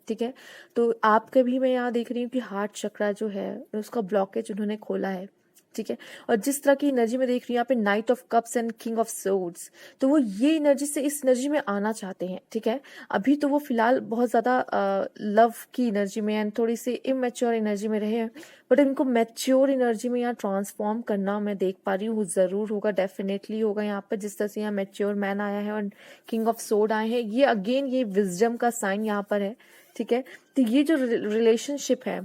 ठीक है। तो आपके भी मैं यहाँ देख रही हूँ कि हार्ट चक्रा जो है उसका ब्लॉकेज उन्होंने खोला है, ठीक है। और जिस तरह की एनर्जी में देख रही हूँ यहाँ पे night of cups and king of swords, तो वो ये एनर्जी से इस एनर्जी में आना चाहते हैं, ठीक है। अभी तो वो फिलहाल बहुत ज़्यादा लव की एनर्जी में एंड थोड़ी सी इमेच्योर एनर्जी में रहे हैं, बट इनको मैच्योर एनर्जी में यहाँ ट्रांसफॉर्म करना मैं देख पा रही हूँ, ज़रूर होगा, डेफिनेटली होगा यहाँ पर। जिस तरह से यहाँ मैच्योर मैन आया है और किंग ऑफ सोर्ड आए हैं, ये अगेन ये विजडम का साइन यहाँ पर है, ठीक है। तो ये जो रिलेशनशिप है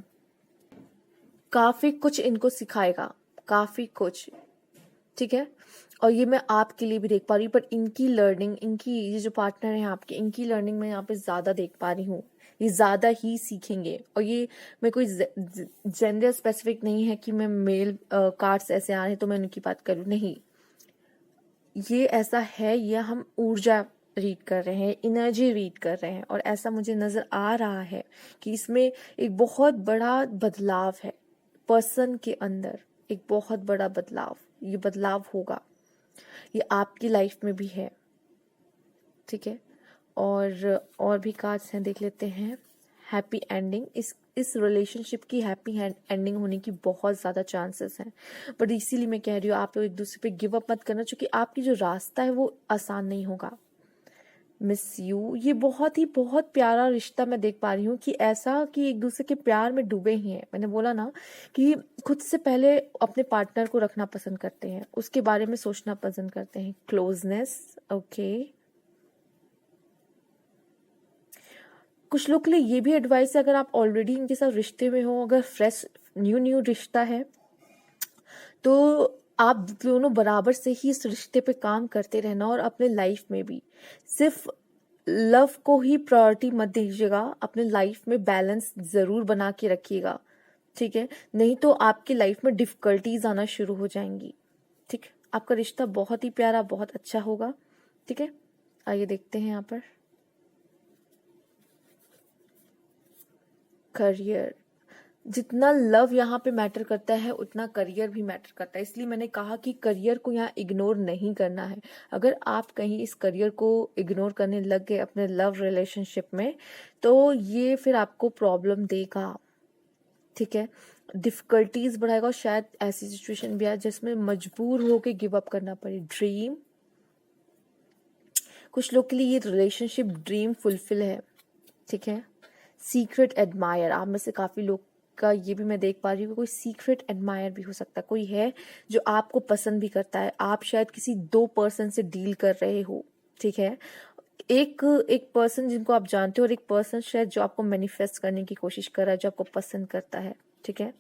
काफ़ी कुछ इनको सिखाएगा, काफ़ी कुछ, ठीक है। और ये मैं आपके लिए भी देख पा रही हूँ, पर इनकी लर्निंग, इनकी ये जो पार्टनर है आपके, इनकी लर्निंग मैं यहाँ पे ज़्यादा देख पा रही हूँ, ये ज़्यादा ही सीखेंगे। और ये मैं कोई जेंडर स्पेसिफिक नहीं है कि मैं मेल कार्ड्स ऐसे आ रहे हैं तो मैं उनकी बात करूँ, नहीं, ये ऐसा है, ये हम ऊर्जा रीड कर रहे हैं, एनर्जी रीड कर रहे हैं, और ऐसा मुझे नज़र आ रहा है कि इसमें एक बहुत बड़ा बदलाव है पर्सन के अंदर, एक बहुत बड़ा बदलाव, ये बदलाव होगा, ये आपकी लाइफ में भी है, ठीक है। और भी कार्ड्स हैं, देख लेते हैं। हैप्पी एंडिंग, इस रिलेशनशिप की हैप्पी एंडिंग होने की बहुत ज़्यादा चांसेस हैं, बट इसीलिए मैं कह रही हूँ आप लोग एक दूसरे पे गिव अप मत करना, क्योंकि आपकी जो रास्ता है वो आसान नहीं होगा। मिस यू, ये बहुत प्यारा रिश्ता मैं देख पा रही हूँ, कि ऐसा कि एक दूसरे के प्यार में डूबे ही हैं। मैंने बोला ना कि खुद से पहले अपने पार्टनर को रखना पसंद करते हैं, उसके बारे में सोचना पसंद करते हैं। Closeness, okay. कुछ लोग के लिए ये भी एडवाइस है, अगर आप ऑलरेडी इनके साथ रिश्ते में हो, अगर फ्रेश न्यू रिश्ता है, तो आप दोनों बराबर से ही इस रिश्ते पे काम करते रहना, और अपने लाइफ में भी सिर्फ लव को ही प्रायोरिटी मत दीजिएगा, अपने लाइफ में बैलेंस जरूर बना के रखिएगा, ठीक है। नहीं तो आपकी लाइफ में डिफिकल्टीज आना शुरू हो जाएंगी, ठीक है। आपका रिश्ता बहुत ही प्यारा, बहुत अच्छा होगा, ठीक है। आइए देखते हैं यहाँ पर करियर। जितना लव यहाँ पे मैटर करता है उतना करियर भी मैटर करता है, इसलिए मैंने कहा कि करियर को यहाँ इग्नोर नहीं करना है। अगर आप कहीं इस करियर को इग्नोर करने लग गए अपने लव रिलेशनशिप में, तो ये फिर आपको प्रॉब्लम देगा, ठीक है, डिफिकल्टीज बढ़ाएगा, और शायद ऐसी सिचुएशन भी आए जिसमें मजबूर होके गिव अप करना पड़े। ड्रीम, कुछ लोग के लिए ये रिलेशनशिप ड्रीम फुलफिल है, ठीक है। सीक्रेट एडमायर, आप में से काफी लोग का ये भी मैं देख पा रही हूँ, कोई सीक्रेट एडमायर भी हो सकता है, कोई है जो आपको पसंद भी करता है। आप शायद किसी 2 पर्सन से डील कर रहे हो, ठीक है। एक पर्सन जिनको आप जानते हो, और एक पर्सन शायद जो आपको मैनिफेस्ट करने की कोशिश कर रहा है, जो आपको पसंद करता है, ठीक है।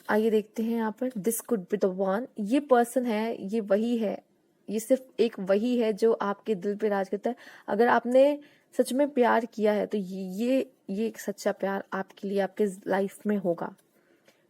आइए देखते हैं यहाँ पर, this could be the one, ये पर्सन है, ये वही है, ये सिर्फ एक वही है जो आपके दिल पे राज करता है। अगर आपने सच में प्यार किया है तो ये एक सच्चा प्यार आपके लिए आपके लाइफ में होगा।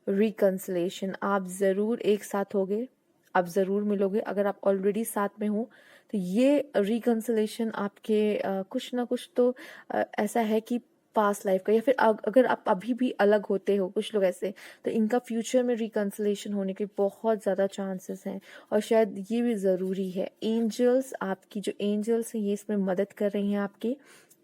रिकंसिलेशन, आप जरूर एक साथ होगे, आप जरूर मिलोगे। अगर आप ऑलरेडी साथ में हो तो ये रिकंसिलेशन आपके कुछ ना कुछ तो ऐसा है कि पास्ट लाइफ का, या फिर अगर आप अभी भी अलग होते हो, कुछ लोग ऐसे, तो इनका फ्यूचर में रिकंसिलेशन होने के बहुत ज़्यादा चांसेस हैं, और शायद ये भी ज़रूरी है। एंजल्स, आपकी जो एंजल्स हैं ये इसमें मदद कर रही हैं आपकी,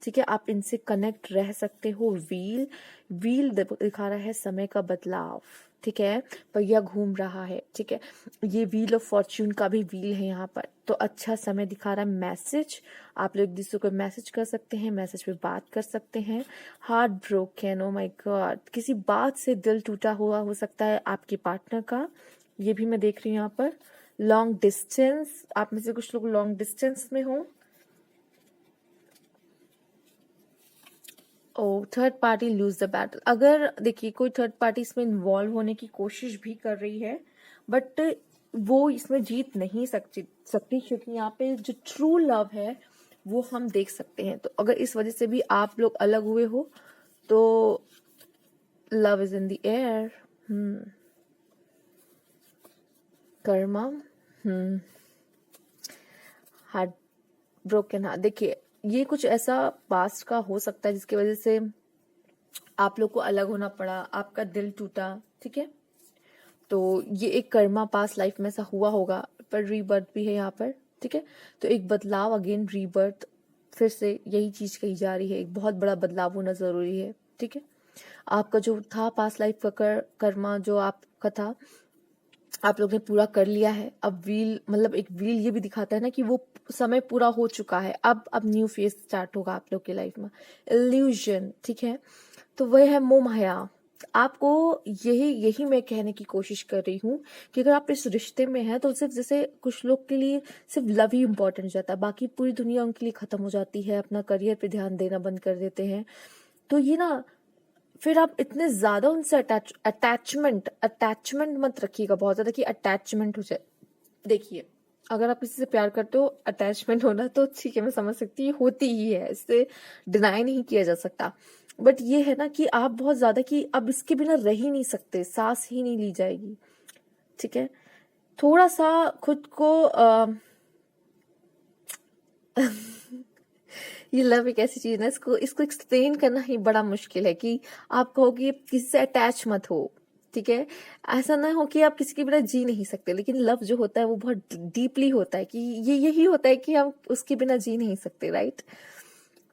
ठीक है। आप इनसे कनेक्ट रह सकते हो। व्हील दिखा रहा है समय का बदलाव, ठीक है, पहिया घूम रहा है, ठीक है। ये व्हील ऑफ फॉर्च्यून का भी व्हील है यहाँ पर, तो अच्छा समय दिखा रहा है। मैसेज, आप लोग एक दूसरे को मैसेज कर सकते हैं, मैसेज पे बात कर सकते हैं। Heart broken, oh my God, किसी बात से दिल टूटा हुआ हो सकता है आपके पार्टनर का, ये भी मैं देख रही हूँ यहाँ पर। लॉन्ग डिस्टेंस, आप में से कुछ लोग लॉन्ग डिस्टेंस में हो। Oh, third party lose the battle, अगर देखिए कोई थर्ड पार्टी इसमें इन्वॉल्व होने की कोशिश भी कर रही है, बट वो इसमें जीत नहीं सकती, क्योंकि यहाँ पे जो ट्रू लव है वो हम देख सकते हैं। तो अगर इस वजह से भी आप लोग अलग हुए हो तो love is in the air. Karma, heart broken, heart, देखिए ये कुछ ऐसा पास्ट का हो सकता है जिसकी वजह से आप लोग को अलग होना पड़ा, आपका दिल टूटा, ठीक है। तो ये एक कर्मा पास्ट लाइफ में ऐसा हुआ होगा, पर रीबर्थ भी है यहाँ पर, ठीक है। तो एक बदलाव, अगेन रीबर्थ, फिर से यही चीज कही जा रही है, एक बहुत बड़ा बदलाव होना जरूरी है, ठीक है। आपका जो था पास्ट लाइफ का कर्मा जो आपका था, आप लोग ने पूरा कर लिया है। अब व्हील मतलब एक व्हील ये भी दिखाता है ना कि वो समय पूरा हो चुका है, अब न्यू फेज स्टार्ट होगा आप लोग की लाइफ में। इल्यूजन, ठीक है, तो वह है मोह माया। आपको यही यही मैं कहने की कोशिश कर रही हूँ कि अगर आप इस रिश्ते में हैं तो सिर्फ जैसे कुछ लोग के लिए सिर्फ लव ही इम्पोर्टेंट हो जाता है, बाकी पूरी दुनिया उनके लिए खत्म हो जाती है, अपना करियर पे ध्यान देना बंद कर देते हैं। तो ये ना, फिर आप इतने ज्यादा उनसे अटैचमेंट मत रखिएगा बहुत ज्यादा कि अटैचमेंट हो जाए। देखिए, अगर आप किसी से प्यार करते हो, अटैचमेंट होना तो ठीक है, मैं समझ सकती हूँ, होती ही है, इससे डिनाई नहीं किया जा सकता। बट ये है ना कि आप बहुत ज्यादा कि अब इसके बिना रह ही नहीं सकते, सांस ही नहीं ली जाएगी, ठीक है। थोड़ा सा खुद को ये लव एक ऐसी चीज है, इसको इसको एक्सप्लेन करना ही बड़ा मुश्किल है कि आप कहो कि किसी से अटैच मत हो, ठीक है। ऐसा ना हो कि आप किसी के बिना जी नहीं सकते, लेकिन लव जो होता है वो बहुत डीपली होता है कि ये यही होता है कि हम उसके बिना जी नहीं सकते, राइट।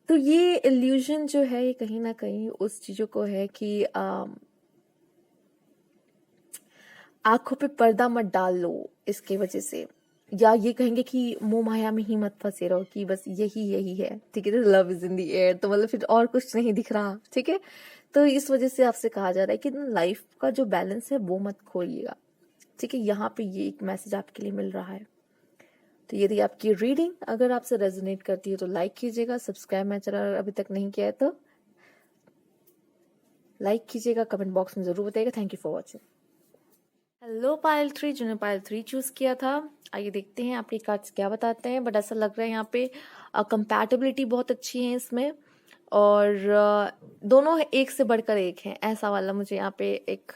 तो ये इल्यूजन जो है ये कहीं ना कहीं उस चीजों को है कि आंखों पे पर्दा मत डाल लो इसके वजह से, या ये कहेंगे कि मोह माया में ही मत फंसे रहो कि बस यही यही है, ठीक है, love is in the air, तो मतलब फिर और कुछ नहीं दिख रहा, ठीक है। तो इस वजह से आपसे कहा जा रहा है कि लाइफ का जो बैलेंस है वो मत खोइएगा, ठीक है। यहाँ पे ये एक मैसेज आपके लिए मिल रहा है। तो यदि आपकी रीडिंग अगर आपसे रेजोनेट करती है तो लाइक कीजिएगा, सब्सक्राइब मेरा चैनल अभी तक नहीं किया है तो लाइक कीजिएगा, कमेंट बॉक्स में जरूर बताइएगा। Thank you for watching. Hello Payal 3, जिन्होंने पायल 3 चूज किया था, आइए देखते हैं आपके कार्ड्स क्या बताते हैं। बट ऐसा लग रहा है यहाँ पे कंपैटिबिलिटी बहुत अच्छी है इसमें, और दोनों एक से बढ़कर एक है, ऐसा वाला मुझे यहाँ पे एक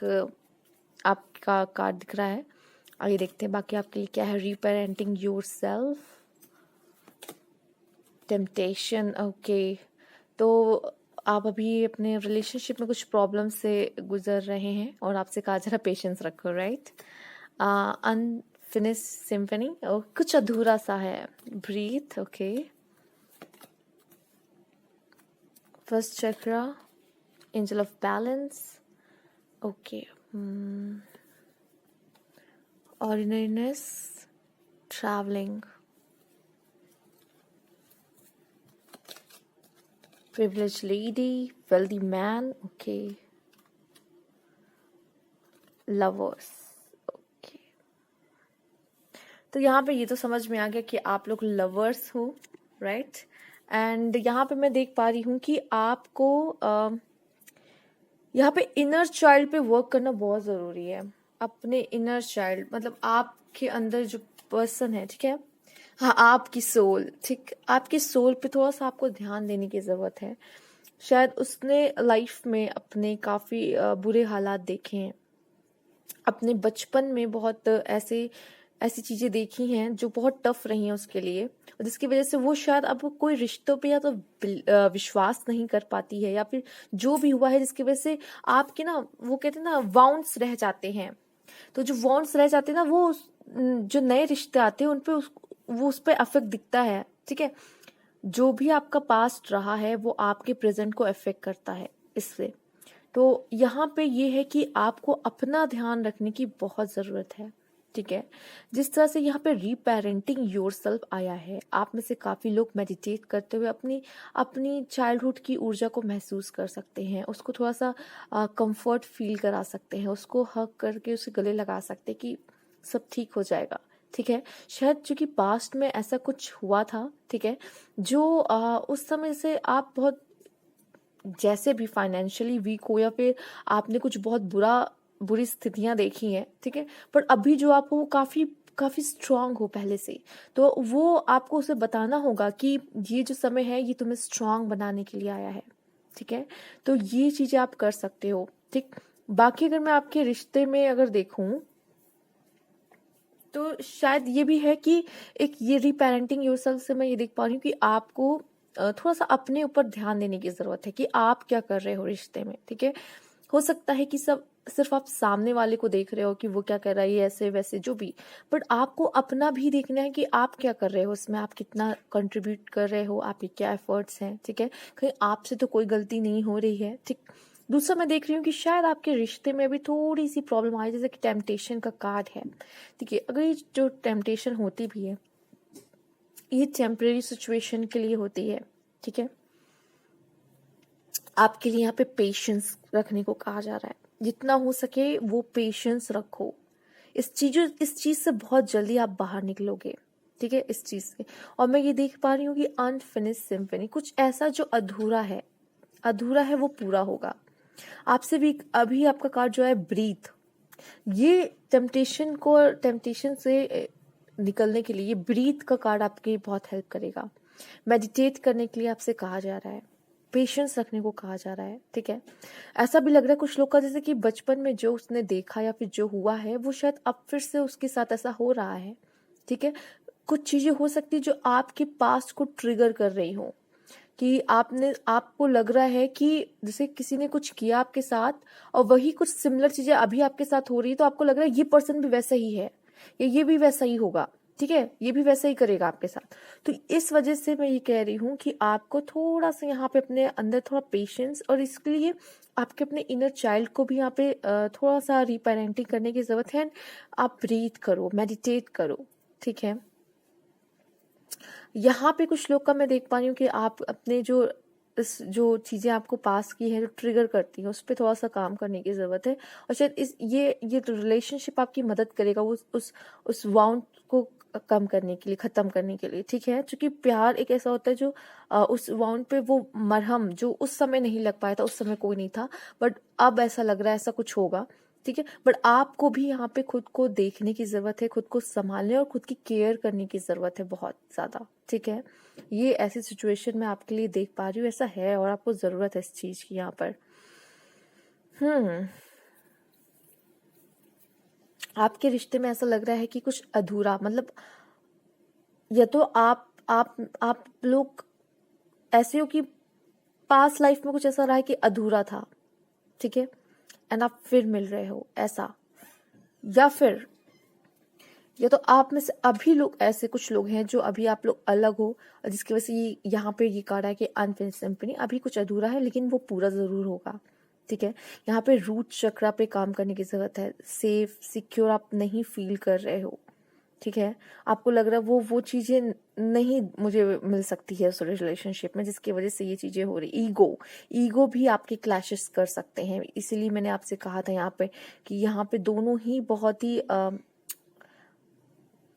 आपका कार्ड दिख रहा है। आइए देखते हैं बाकी आपके लिए क्या है। रीपेरेंटिंग योरसेल्फ, टेम्पटेशन, ओके। तो आप अभी अपने रिलेशनशिप में कुछ प्रॉब्लम से गुजर रहे हैं और आपसे कहा जा रहा पेशेंस रखो, राइट। अनफिनिश सिम्फनी, कुछ अधूरा सा है। Breath, okay. First chakra, angel of balance, okay. Ordinariness, travelling, privileged lady, wealthy man, okay. Lovers, okay. तो यहाँ पे ये तो समझ में आ गया कि आप लोग लवर्स हो, राइट। एंड यहाँ पे मैं देख पा रही हूँ कि आपको यहाँ पे इनर चाइल्ड पे वर्क करना बहुत जरूरी है। अपने इनर चाइल्ड मतलब आपके अंदर जो पर्सन है, ठीक है, हाँ, आपकी सोल, ठीक, आपकी सोल पे थोड़ा सा आपको ध्यान देने की जरूरत है। शायद उसने लाइफ में अपने काफी बुरे हालात देखे हैं, अपने बचपन में बहुत ऐसी चीजें देखी हैं जो बहुत टफ रही हैं उसके लिए, और जिसकी वजह से वो शायद अब कोई रिश्तों पे या तो विश्वास नहीं कर पाती है, या फिर जो भी हुआ है जिसकी वजह से आपके ना, वो कहते हैं ना, वाउंड्स रह जाते हैं। तो जो वाउंड्स रह जाते हैं ना, वो जो नए रिश्ते आते हैं उन पे वो उस पर अफेक्ट दिखता है, ठीक है। जो भी आपका पास्ट रहा है वो आपके प्रेजेंट को अफेक्ट करता है इससे। तो यहाँ पे ये है कि आपको अपना ध्यान रखने की बहुत ज़रूरत है, ठीक है। जिस तरह से यहाँ पे रीपेरेंटिंग योरसेल्फ आया है, आप में से काफ़ी लोग मेडिटेट करते हुए अपनी अपनी चाइल्डहुड की ऊर्जा को महसूस कर सकते हैं, उसको थोड़ा सा कंफर्ट फील करा सकते हैं, उसको हग करके उसे गले लगा सकते हैं कि सब ठीक हो जाएगा, ठीक है। शायद चूंकि पास्ट में ऐसा कुछ हुआ था, ठीक है, जो उस समय से आप बहुत जैसे भी फाइनेंशियली वीक हो, या फिर आपने कुछ बहुत बुरी स्थितियां देखी हैं, ठीक है, पर अभी जो आप हो वो काफी काफी स्ट्रांग हो पहले से। तो वो आपको उसे बताना होगा कि ये जो समय है ये तुम्हें स्ट्रांग बनाने के लिए आया है, ठीक है। तो ये चीजें आप कर सकते हो, ठीक। बाकी अगर मैं आपके रिश्ते में अगर देखूं तो शायद ये भी है कि एक ये रीपेरेंटिंग योरसेल्फ से मैं ये देख पा रही हूँ कि आपको थोड़ा सा अपने ऊपर ध्यान देने की जरूरत है कि आप क्या कर रहे हो रिश्ते में, ठीक है। हो सकता है कि सब सिर्फ आप सामने वाले को देख रहे हो कि वो क्या कर रहा है, ऐसे वैसे जो भी, बट आपको अपना भी देखना है कि आप क्या कर रहे हो उसमें, आप कितना कंट्रीब्यूट कर रहे हो, आपके क्या एफर्ट्स हैं, ठीक है। कहीं आपसे तो कोई गलती नहीं हो रही है, ठीक। दूसरा मैं देख रही हूँ कि शायद आपके रिश्ते में भी थोड़ी सी प्रॉब्लम आई, जैसे कि टेम्पटेशन का कार्ड है। ठीक है, अगर ये जो टेम्पटेशन होती भी है ये टेम्परेरी सिचुएशन के लिए होती है। ठीक है, आपके लिए यहाँ पे पेशेंस रखने को कहा जा रहा है। जितना हो सके वो पेशेंस रखो। इस चीज से बहुत जल्दी आप बाहर निकलोगे। ठीक है, इस चीज से। और मैं ये देख पा रही हूँ कि अनफिनिश सिम्फनी, कुछ ऐसा जो अधूरा है वो पूरा होगा आपसे भी। अभी आपका कार्ड जो है ब्रीथ, ये टेम्पटेशन से निकलने के लिए ये ब्रीथ का कार्ड आपकी बहुत हेल्प करेगा। मेडिटेट करने के लिए आपसे कहा जा रहा है, पेशेंस रखने को कहा जा रहा है। ठीक है, ऐसा भी लग रहा है कुछ लोग का जैसे कि बचपन में जो उसने देखा या फिर जो हुआ है वो शायद अब फिर से उसके साथ ऐसा हो रहा है। ठीक है, कुछ चीजें हो सकती है जो आपके पास्ट को ट्रिगर कर रही हो, कि आपको लग रहा है कि जैसे किसी ने कुछ किया आपके साथ और वही कुछ सिमिलर चीजें अभी आपके साथ हो रही है, तो आपको लग रहा है ये पर्सन भी वैसा ही है या ये भी वैसा ही होगा। ठीक है, ये भी वैसा ही करेगा आपके साथ। तो इस वजह से मैं ये कह रही हूँ कि आपको थोड़ा सा यहाँ पे अपने अंदर थोड़ा पेशेंस, और इसके लिए आपके अपने इनर चाइल्ड को भी यहाँ पे थोड़ा सा रीपेरेंटिंग करने की जरूरत है। आप ब्रीथ करो, मेडिटेट करो। ठीक है, यहाँ पे कुछ लोग का मैं देख पा रही हूँ कि आप अपने जो चीजें आपको पास की है, जो ट्रिगर करती है, उस पर थोड़ा सा काम करने की जरूरत है। और शायद ये रिलेशनशिप आपकी मदद करेगा उस वाउंड को कम करने के लिए, खत्म करने के लिए। ठीक है, क्योंकि प्यार एक ऐसा होता है जो उस वाउंड पे वो मरहम जो उस समय नहीं लग पाया था, उस समय कोई नहीं था, बट अब ऐसा लग रहा है ऐसा कुछ होगा। ठीक है, बट आपको भी यहाँ पे खुद को देखने की जरूरत है, खुद को संभालने और खुद की केयर करने की जरूरत है बहुत ज्यादा। ठीक है, ये ऐसी सिचुएशन में आपके लिए देख पा रही हूँ, ऐसा है और आपको जरूरत है इस चीज की यहाँ पर। आपके रिश्ते में ऐसा लग रहा है कि कुछ अधूरा, मतलब या तो आप लोग ऐसे हो कि पास्ट लाइफ में कुछ ऐसा रहा है कि अधूरा था। ठीक है, एंड आप फिर मिल रहे हो ऐसा, या तो आप में से अभी लोग ऐसे कुछ लोग हैं जो अभी आप लोग अलग हो, और जिसकी वजह से ये यहाँ पे ये कार्ड है कि अनफिनिश्ड सिम्फनी, अभी कुछ अधूरा है लेकिन वो पूरा जरूर होगा। ठीक है, यहाँ पे रूट चक्रा पे काम करने की जरूरत है। सेफ सिक्योर आप नहीं फील कर रहे हो। ठीक है, आपको लग रहा है वो चीजें नहीं मुझे मिल सकती है उस रिलेशनशिप में, जिसकी वजह से ये चीजें हो रही। ईगो भी आपके क्लैशेस कर सकते हैं, इसीलिए मैंने आपसे कहा था यहाँ पे कि यहाँ पे दोनों ही बहुत ही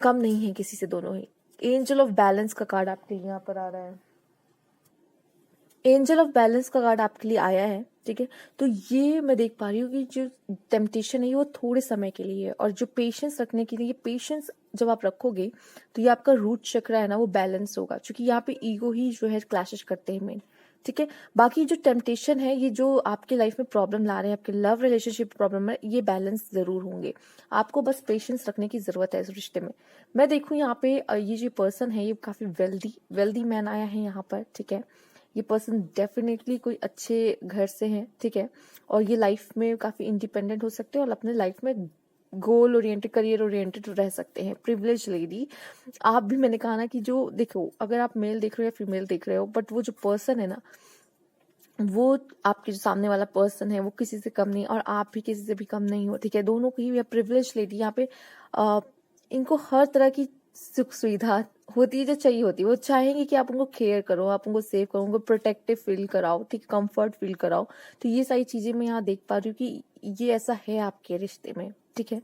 कम नहीं है किसी से, दोनों ही। एंजल ऑफ बैलेंस का कार्ड आपके लिए यहाँ पर आ रहा है। एंजल ऑफ बैलेंस का कार्ड आपके लिए आया है। ठीक है, तो ये मैं देख पा रही हूँ कि जो टेम्पटेशन है ये वो थोड़े समय के लिए है, और जो पेशेंस रखने के लिए, ये पेशेंस जब आप रखोगे तो ये आपका रूट चक्र है ना वो बैलेंस होगा, क्योंकि यहाँ पे ईगो ही जो है क्लैशेस करते हैं मेन। ठीक है, बाकी जो टेम्पटेशन है, ये जो आपके लाइफ में प्रॉब्लम ला रहे हैं, आपके लव रिलेशनशिप प्रॉब्लम है, ये बैलेंस जरूर होंगे। आपको बस पेशेंस रखने की जरूरत है इस रिश्ते में। मैं देखूँ यहाँ पे ये जो पर्सन है ये काफी वेल्दी मैन आया है यहाँ पर। ठीक है, ये पर्सन डेफिनेटली कोई अच्छे घर से है। ठीक है, और ये लाइफ में काफी इंडिपेंडेंट हो सकते हैं और अपने लाइफ में गोल ओरिएंटेड, करियर ओरिएंटेड रह सकते हैं। प्रिविलेज लेडी आप भी, मैंने कहा ना कि जो देखो, अगर आप मेल देख रहे हो या फीमेल देख रहे हो, बट वो जो पर्सन है ना, वो आपके जो सामने वाला पर्सन है वो किसी से कम नहीं, और आप भी किसी से भी कम नहीं हो। ठीक है, दोनों की ही प्रिविलेज लेडी यहाँ पे इनको हर तरह की सुख सुविधा होती है जो चाहिए होती है। वो चाहेंगे कि आप उनको केयर करो, आप उनको सेव करो, उनको प्रोटेक्टिव फील कराओ, ठीक, कंफर्ट फील कराओ। तो ये सारी चीजें मैं यहाँ देख पा रही हूँ कि ये ऐसा है आपके रिश्ते में। ठीक है,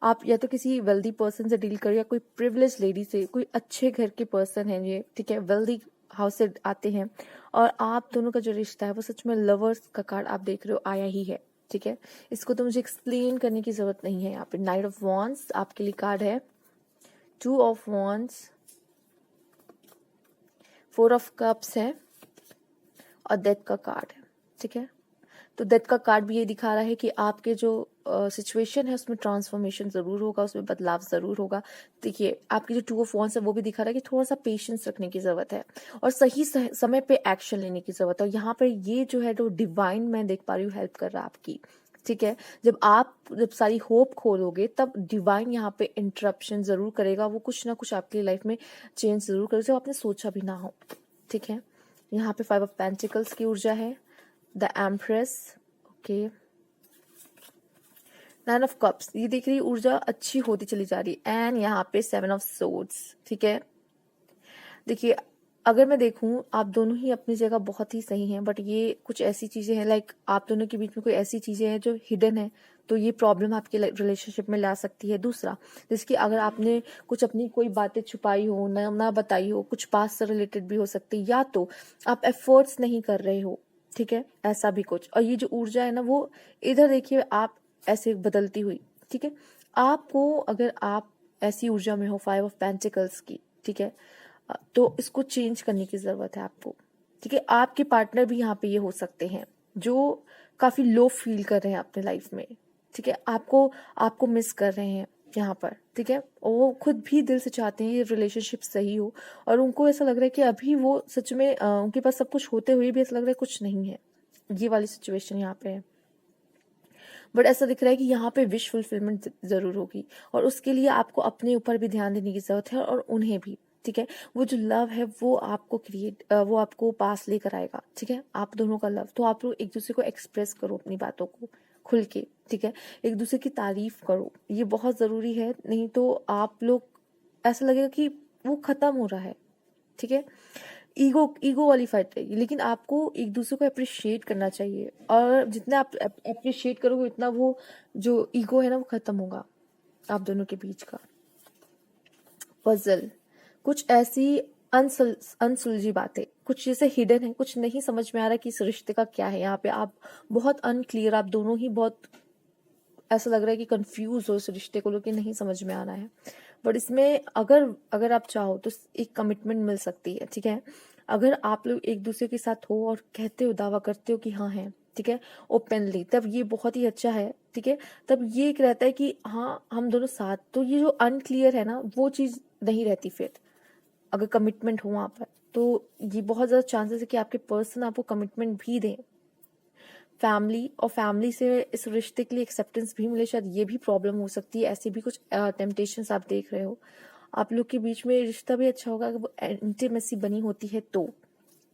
आप या तो किसी वेल्दी पर्सन से डील करो या कोई प्रिविलेज लेडी से, कोई अच्छे घर के पर्सन है ये। ठीक है, वेल्दी हाउस से आते हैं, और आप दोनों का जो रिश्ता है वो सच में लवर्स का कार्ड आप देख रहे हो आया ही है। ठीक है, इसको तो मुझे एक्सप्लेन करने की जरूरत नहीं है। यहाँ पे नाइट ऑफ वॉन्ड्स आपके लिए कार्ड है, 2 ऑफ वॉन्ड्स, 4 ऑफ कप्स है, और डेथ का कार्ड है। ठीक है, तो डेथ का कार्ड भी ये दिखा रहा है कि आपके जो सिचुएशन है उसमें ट्रांसफॉर्मेशन जरूर होगा, उसमें बदलाव जरूर होगा। देखिए, आपकी जो 2 ऑफ वॉन्ड्स है वो भी दिखा रहा है कि थोड़ा सा पेशेंस रखने की जरूरत है और सही समय पे एक्शन लेने की जरूरत है। और यहाँ पर ये जो है जो डिवाइन मैं देख पा रही हूँ हेल्प कर रहा है आपकी। ठीक है, जब सारी होप खोलोगे तब डिवाइन यहाँ पे इंटरप्शन जरूर करेगा, वो कुछ ना कुछ आपकी लाइफ में चेंज जरूर करेगा जो आपने सोचा भी ना हो। ठीक है, यहाँ पे 5 ऑफ पेंटिकल्स की ऊर्जा है, the empress, okay, 9 of cups, ये देख रही ऊर्जा अच्छी होती चली जा रही है। एंड यहाँ पे 7 ऑफ सोर्ड्स, ठीक है। देखिए, अगर मैं देखूं, आप दोनों ही अपनी जगह बहुत ही सही हैं, बट ये कुछ ऐसी चीजें हैं, लाइक आप दोनों के बीच में कोई ऐसी चीजें हैं जो हिडन है, तो ये प्रॉब्लम आपके रिलेशनशिप में ला सकती है। दूसरा, जैसे कि अगर आपने कुछ अपनी कोई बातें छुपाई हो, ना बताई हो, कुछ पास से रिलेटेड भी हो सकती है, या तो आप एफर्ट्स नहीं कर रहे हो, ठीक है, ऐसा भी कुछ। और ये जो ऊर्जा है ना, वो इधर देखिए आप ऐसे बदलती हुई, ठीक है। आपको, अगर आप ऐसी ऊर्जा में हो 5 ऑफ पेंटिकल्स की, ठीक है, तो इसको चेंज करने की जरूरत है आपको, ठीक है। आपके पार्टनर भी यहाँ पे ये हो सकते हैं जो काफी लो फील कर रहे हैं अपने लाइफ में, ठीक है, आपको आपको मिस कर रहे हैं यहाँ पर, ठीक है। और वो खुद भी दिल से चाहते हैं ये रिलेशनशिप सही हो, और उनको ऐसा लग रहा है कि अभी वो सच में उनके पास सब कुछ होते हुए भी ऐसा लग रहा है कुछ नहीं है। ये वाली सिचुएशन यहाँ पे है। बट ऐसा दिख रहा है कि यहाँ पे विश फुलफिलमेंट जरूर होगी, और उसके लिए आपको अपने ऊपर भी ध्यान देने की जरूरत है, और उन्हें भी, ठीक है। वो जो लव है वो आपको वो आपको पास लेकर आएगा, ठीक है, आप दोनों का लव। तो आप लोग एक दूसरे को एक्सप्रेस करो अपनी बातों को खुल के, ठीक है, एक दूसरे की तारीफ करो, ये बहुत जरूरी है। नहीं तो आप लोग, ऐसा लगेगा कि वो खत्म हो रहा है, ठीक है। ईगो ईगो वाली फाइट रहेगी, लेकिन आपको एक दूसरे को अप्रिशिएट करना चाहिए, और जितना आप अप्रिशिएट करोगे उतना वो जो ईगो है ना वो खत्म होगा आप दोनों के बीच का। पजल, कुछ ऐसी अनसुलझी बातें, कुछ जैसे हिडन है, कुछ नहीं समझ में आ रहा कि इस रिश्ते का क्या है। यहाँ पे आप बहुत अनक्लियर, आप दोनों ही बहुत, ऐसा लग रहा है कि कंफ्यूज हो इस रिश्ते को लेकर, नहीं समझ में आ रहा है। बट इसमें अगर अगर आप चाहो तो एक कमिटमेंट मिल सकती है, ठीक है। अगर आप लोग एक दूसरे के साथ हो और कहते हो, दावा करते हो कि हाँ है, ठीक है, ओपनली, तब ये बहुत ही अच्छा है, ठीक है। तब ये एक रहता है कि हाँ हम दोनों साथ, तो ये जो अनक्लियर है ना वो चीज नहीं रहती फिर, अगर कमिटमेंट हो वहां पर। तो ये बहुत ज्यादा चांसेस है कि आपके पर्सन आपको कमिटमेंट भी दें। फैमिली, और फैमिली से इस रिश्ते के लिए एक्सेप्टेंस भी मिले, शायद ये भी प्रॉब्लम हो सकती है। ऐसी भी कुछ टेम्पटेशंस आप देख रहे हो। आप लोग के बीच में रिश्ता भी अच्छा होगा अगर वो इंटीमेसी बनी होती है, तो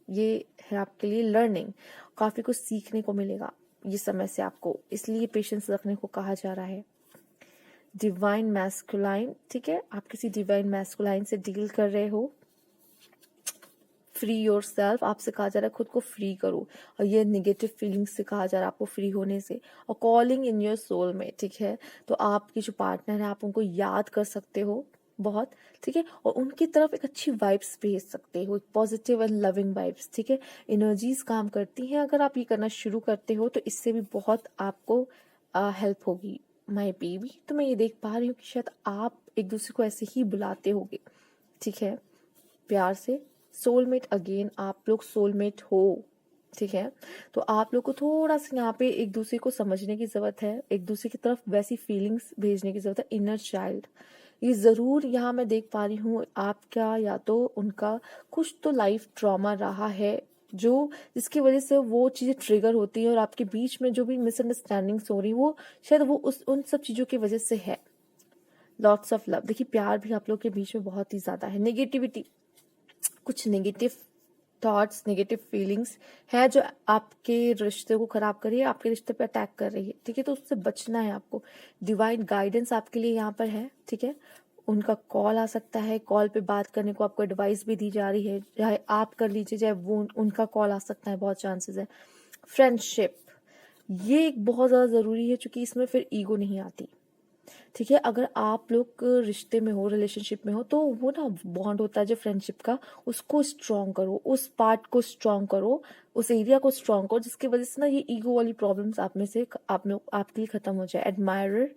ये है आपके लिए लर्निंग, काफी कुछ सीखने को मिलेगा ये समय से आपको, इसलिए पेशेंस रखने को कहा जा रहा है। डिवाइन मैस्कुलाइन, ठीक है, आप किसी डिवाइन मैस्कुलाइन से डील कर रहे हो। फ्री योर सेल्फ, आपसे कहा जा रहा है खुद को फ्री करो, और ये निगेटिव फीलिंग्स से कहा जा रहा है आपको फ्री होने से। और कॉलिंग इन योर सोल में, ठीक है, तो आपके जो पार्टनर है आप उनको याद कर सकते हो बहुत, ठीक है, और उनकी तरफ एक अच्छी वाइब्स भेज सकते हो, पॉजिटिव एंड लविंग वाइब्स, ठीक है। एनर्जीज काम करती हैं, अगर आप ये करना शुरू करते हो तो इससे भी बहुत आपको हेल्प होगी माय बेबी। तो मैं ये देख पा रही हूँ कि शायद आप एक दूसरे को ऐसे ही बुलाते होगे, ठीक है, प्यार से। सोलमेट, अगेन आप लोग सोलमेट हो, ठीक है। तो आप लोग को थोड़ा सा यहाँ पे एक दूसरे को समझने की जरूरत है, एक दूसरे की तरफ वैसी फीलिंग्स भेजने की जरूरत है। इनर चाइल्ड, ये जरूर यहाँ मैं देख पा रही हूँ आपका, या तो उनका कुछ तो लाइफ ट्रॉमा रहा है जो, जिसकी वजह से वो चीजें ट्रिगर होती है, और आपके बीच में जो भी मिसअंडरस्टैंडिंग्स हो रही वो शायद वो उन सब चीजों की वजह से है। लॉट्स ऑफ लव, देखिए प्यार भी आप लोग के बीच में बहुत ही ज्यादा है। नेगेटिविटी, कुछ नेगेटिव थॉट्स, नेगेटिव फीलिंग्स है जो आपके रिश्ते को खराब कर रही है, आपके रिश्ते पे अटैक कर रही है, ठीक है, तो उससे बचना है आपको। डिवाइन गाइडेंस आपके लिए यहाँ पर है, ठीक है। उनका कॉल आ सकता है, कॉल पे बात करने को आपको एडवाइस भी दी जा रही है, चाहे आप कर लीजिए चाहे वो, उनका कॉल आ सकता है, बहुत चांसेस है। फ्रेंडशिप, ये एक बहुत ज्यादा जरूरी है, क्योंकि इसमें फिर ईगो नहीं आती, ठीक है। अगर आप लोग रिश्ते में हो, रिलेशनशिप में हो, तो वो ना बॉन्ड होता है जो फ्रेंडशिप का, उसको स्ट्रॉन्ग करो, उस पार्ट को स्ट्रॉन्ग करो, उस एरिया को स्ट्रॉन्ग करो, जिसकी वजह से ना ये ईगो वाली प्रॉब्लम्स आप में से आप लोग आपके लिए खत्म हो जाए। एडमायरर,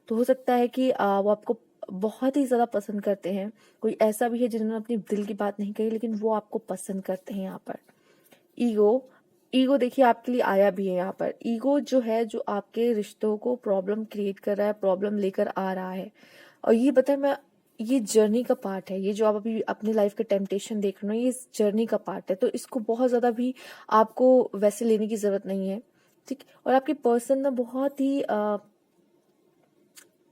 तो हो सकता है कि वो आपको बहुत ही ज्यादा पसंद करते हैं, कोई ऐसा भी है जिन्होंने अपनी दिल की बात नहीं कही लेकिन वो आपको पसंद करते हैं यहाँ पर। ईगो, ईगो देखिए आपके लिए आया भी है यहाँ पर। ईगो जो है, जो आपके रिश्तों को प्रॉब्लम क्रिएट कर रहा है, प्रॉब्लम लेकर आ रहा है, और ये बताए मैं, ये जर्नी का पार्ट है, ये जो आप अभी अपनी लाइफ का टेम्पटेशन देख रहे हो ये जर्नी का पार्ट है, तो इसको बहुत ज्यादा भी आपको वैसे लेने की जरूरत नहीं है, ठीक। और आपके पर्सन ना बहुत ही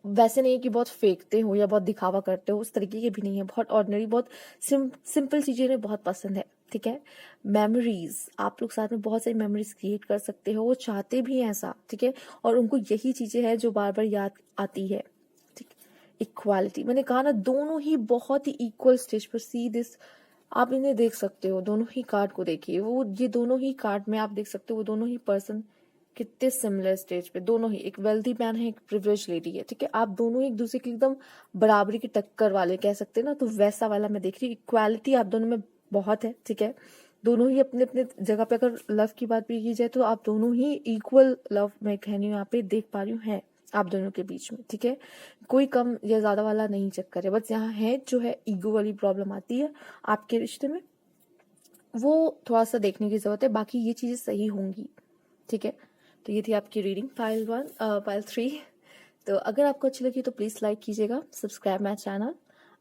वैसे नहीं है कि बहुत फेंकते हो या बहुत दिखावा करते हो, उस तरीके के भी नहीं है, बहुत ऑर्डिनरी, बहुत सिंपल चीजें इन्हें बहुत पसंद है, ठीक है। मेमोरीज, आप लोग साथ में बहुत सारी मेमोरीज क्रिएट कर सकते हो, वो चाहते भी हैं ऐसा, ठीक है, और उनको यही चीजें हैं जो बार बार याद आती है, ठीक। इक्वालिटी, मैंने कहा ना, दोनों ही बहुत ही इक्वल स्टेज पर, सी दिस, आप इन्हें देख सकते हो, दोनों ही कार्ड को देखिए, वो ये दोनों ही कार्ड में आप देख सकते हो वो दोनों ही पर्सन कितने सिमिलर स्टेज पे, दोनों ही, एक वेल्दी मैन है, एक प्रिविलेज लेडी है, ठीक है, आप दोनों ही एक दूसरे के एकदम बराबरी की टक्कर वाले कह सकते हैं ना, तो वैसा वाला मैं देख रही हूँ। इक्वालिटी आप दोनों में बहुत है, ठीक है, दोनों ही अपने अपने जगह पे, अगर लव की बात भी की जाए तो आप दोनों ही इक्वल लव, मैं कह रही हूँ यहाँ पे देख पा रही हूँ है आप दोनों के बीच में, ठीक है, कोई कम या ज्यादा वाला नहीं चक्कर है, बस यहाँ है जो है ईगो वाली प्रॉब्लम आती है आपके रिश्ते में, वो थोड़ा सा देखने की जरूरत है, बाकी ये चीजें सही होंगी, ठीक है। तो ये थी आपकी रीडिंग पाइल 3। तो अगर आपको अच्छी लगी तो प्लीज लाइक कीजिएगा, सब्सक्राइब माई चैनल,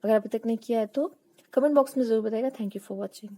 अगर अभी तक नहीं किया है तो कमेंट बॉक्स में जरूर बताइएगा। Thank you for watching.